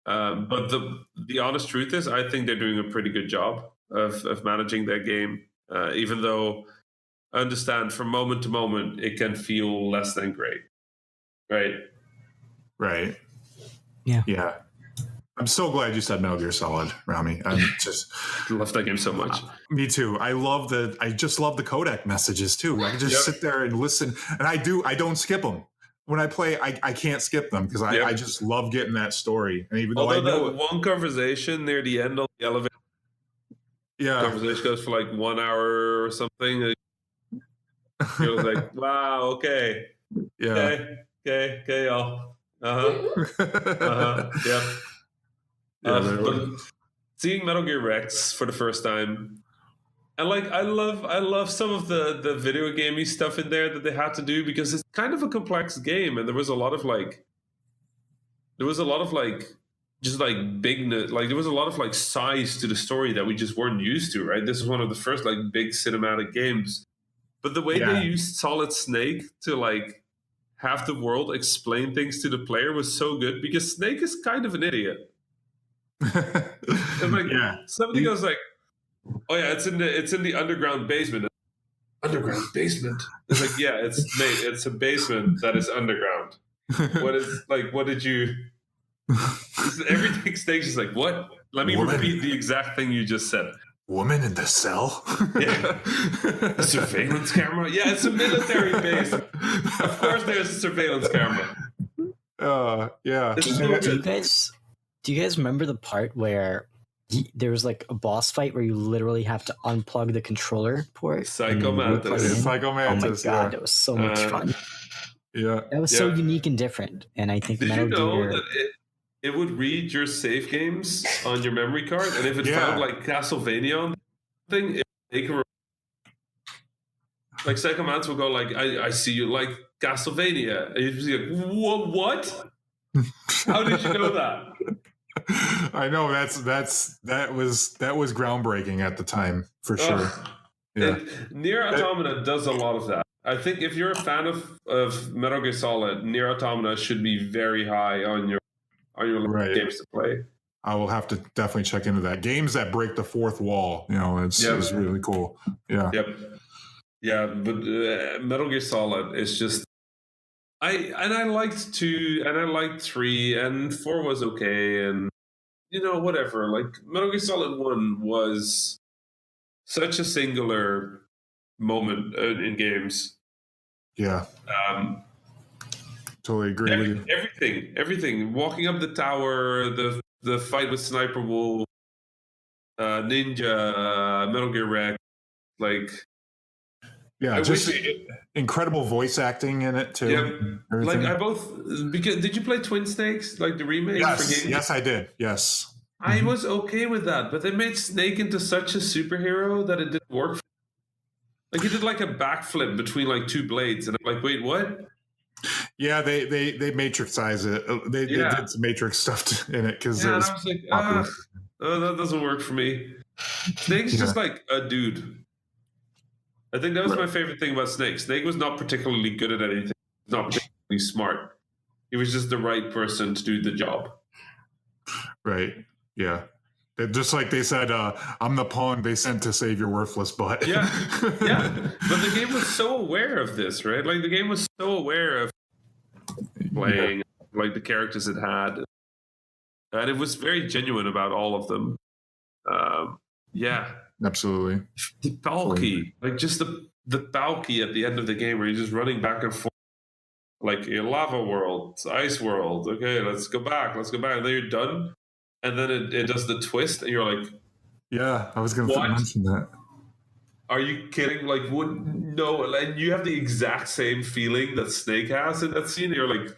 [SPEAKER 2] But the honest truth is, I think they're doing a pretty good job of managing their game, even though I understand from moment to moment it can feel less than great.
[SPEAKER 3] Right. Yeah. I'm so glad you said Metal Gear Solid, Rami. I'm just
[SPEAKER 2] love that game so much.
[SPEAKER 3] Me too. I just love the codec messages too. I can just sit there and listen, and I don't skip them. When I play, I can't skip them because I just love getting that story. And even though I know
[SPEAKER 2] one conversation near the end of the elevator, conversation goes for like 1 hour or something. You're like, wow, okay, okay, y'all. Yep. Seeing Metal Gear Rex for the first time, and like I love some of the video gamey stuff in there that they had to do, because it's kind of a complex game, and there was a lot of just like bigness, like there was a lot of like size to the story that we just weren't used to, right? This is one of the first like big cinematic games, but the way they used Solid Snake to like have the world explain things to the player was so good, because Snake is kind of an idiot. And like somebody goes like, oh yeah, it's in the underground basement. Underground basement? It's like, yeah, it's a basement that is underground. What did you everything Snake's just like, what? Let me repeat the exact thing you just said.
[SPEAKER 3] Woman in the cell?
[SPEAKER 2] Yeah. A surveillance camera? Yeah, it's a military base. Of course there's a surveillance camera.
[SPEAKER 3] Yeah.
[SPEAKER 1] Do you guys remember the part where there was like a boss fight where you literally have to unplug the controller port?
[SPEAKER 2] Psycho Mantis.
[SPEAKER 1] Oh my god, that was so much fun.
[SPEAKER 3] Yeah.
[SPEAKER 1] That was so unique and different. And I think
[SPEAKER 2] Did
[SPEAKER 1] Metal
[SPEAKER 2] you know
[SPEAKER 1] Gear...
[SPEAKER 2] that it would read your save games on your memory card, and if it found like Castlevania on the thing, it make a like Psychomance will go like, I see you like Castlevania. And you'd just be like, what? How did you know that?
[SPEAKER 3] I know that was groundbreaking at the time for sure. Yeah.
[SPEAKER 2] Nier Automata does a lot of that. I think if you're a fan of Metal Gear Solid, Nier Automata should be very high on your
[SPEAKER 3] Right.
[SPEAKER 2] games to play.
[SPEAKER 3] I will have to definitely check into that. Games that break the fourth wall, it's really cool. Yeah.
[SPEAKER 2] Yep. Yeah, but Metal Gear Solid is just I liked 2 and I liked 3 and 4 was okay and whatever. Like Metal Gear Solid 1 was such a singular moment in games.
[SPEAKER 3] Yeah. Totally agree with you.
[SPEAKER 2] Everything. Walking up the tower, the fight with Sniper Wolf, Ninja, Metal Gear Rex, like.
[SPEAKER 3] Yeah, just incredible voice acting in it too.
[SPEAKER 2] Yeah, like because did you play Twin Snakes, like the remake?
[SPEAKER 3] Yes, I did. Yes,
[SPEAKER 2] I was okay with that, but they made Snake into such a superhero that it didn't work. Like he did like a backflip between like 2 blades, and I'm like, wait, what?
[SPEAKER 3] Yeah, they Matrixized it. They did some Matrix stuff in it because
[SPEAKER 2] I was like, that doesn't work for me. Snake's just like a dude. I think that was my favorite thing about Snake. Snake was not particularly good at anything. Not particularly smart. He was just the right person to do the job.
[SPEAKER 3] Right. Yeah. Just like they said, I'm the pawn they sent to save your worthless butt.
[SPEAKER 2] Yeah. But the game was so aware of this, right? Like the game was so aware of playing, like the characters it had. And it was very genuine about all of them.
[SPEAKER 3] Absolutely.
[SPEAKER 2] The Palki, like just the Palki at the end of the game where you're just running back and forth, like a lava world, ice world. Okay, let's go back. And then you're done. And then it does the twist, and you're like,
[SPEAKER 3] yeah, I was going to mention that.
[SPEAKER 2] Are you kidding? Like, no, and you have the exact same feeling that Snake has in that scene. And you're like,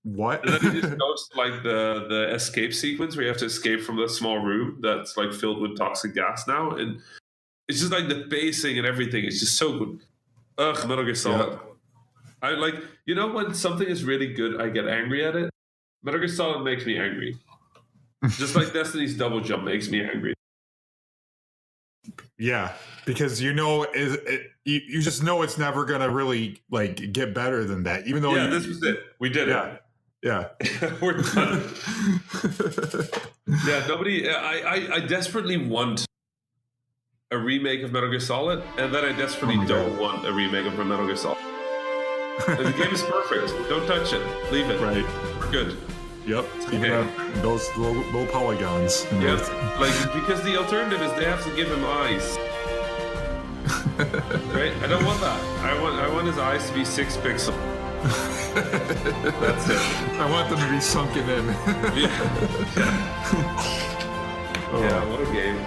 [SPEAKER 3] what?
[SPEAKER 2] And then it just goes to like the escape sequence where you have to escape from the small room that's like filled with toxic gas now, and it's just like the pacing and everything. It's just so good. Metal Gear Solid. Yeah. I like when something is really good, I get angry at it. Metal Gear Solid makes me angry, just like Destiny's Double Jump makes me angry.
[SPEAKER 3] Yeah, because you just know it's never gonna really like get better than that. Even though
[SPEAKER 2] this was it. We did it.
[SPEAKER 3] Yeah.
[SPEAKER 2] We're done. Nobody. I desperately want a remake of Metal Gear Solid, and then I desperately don't want a remake of Metal Gear Solid. The game is perfect. Don't touch it. Leave it.
[SPEAKER 3] Right.
[SPEAKER 2] We're good.
[SPEAKER 3] Yep. Okay. Those low polygons.
[SPEAKER 2] Yep. Like because the alternative is they have to give him eyes. Right? I don't want that. I want his eyes to be 6 pixels. That's it.
[SPEAKER 3] I want them to be sunken in.
[SPEAKER 2] Yeah, what a game.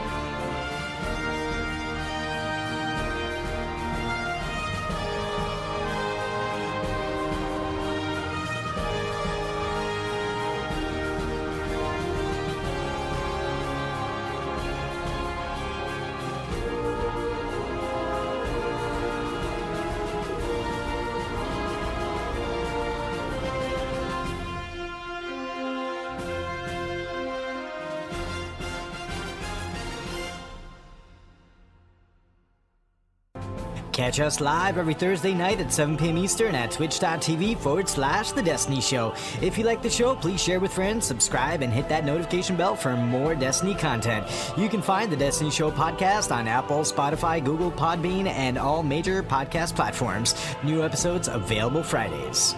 [SPEAKER 1] Catch us live every Thursday night at 7 p.m. Eastern at twitch.tv/The Destiny Show. If you like the show, please share with friends, subscribe, and hit that notification bell for more Destiny content. You can find The Destiny Show podcast on Apple, Spotify, Google, Podbean, and all major podcast platforms. New episodes available Fridays.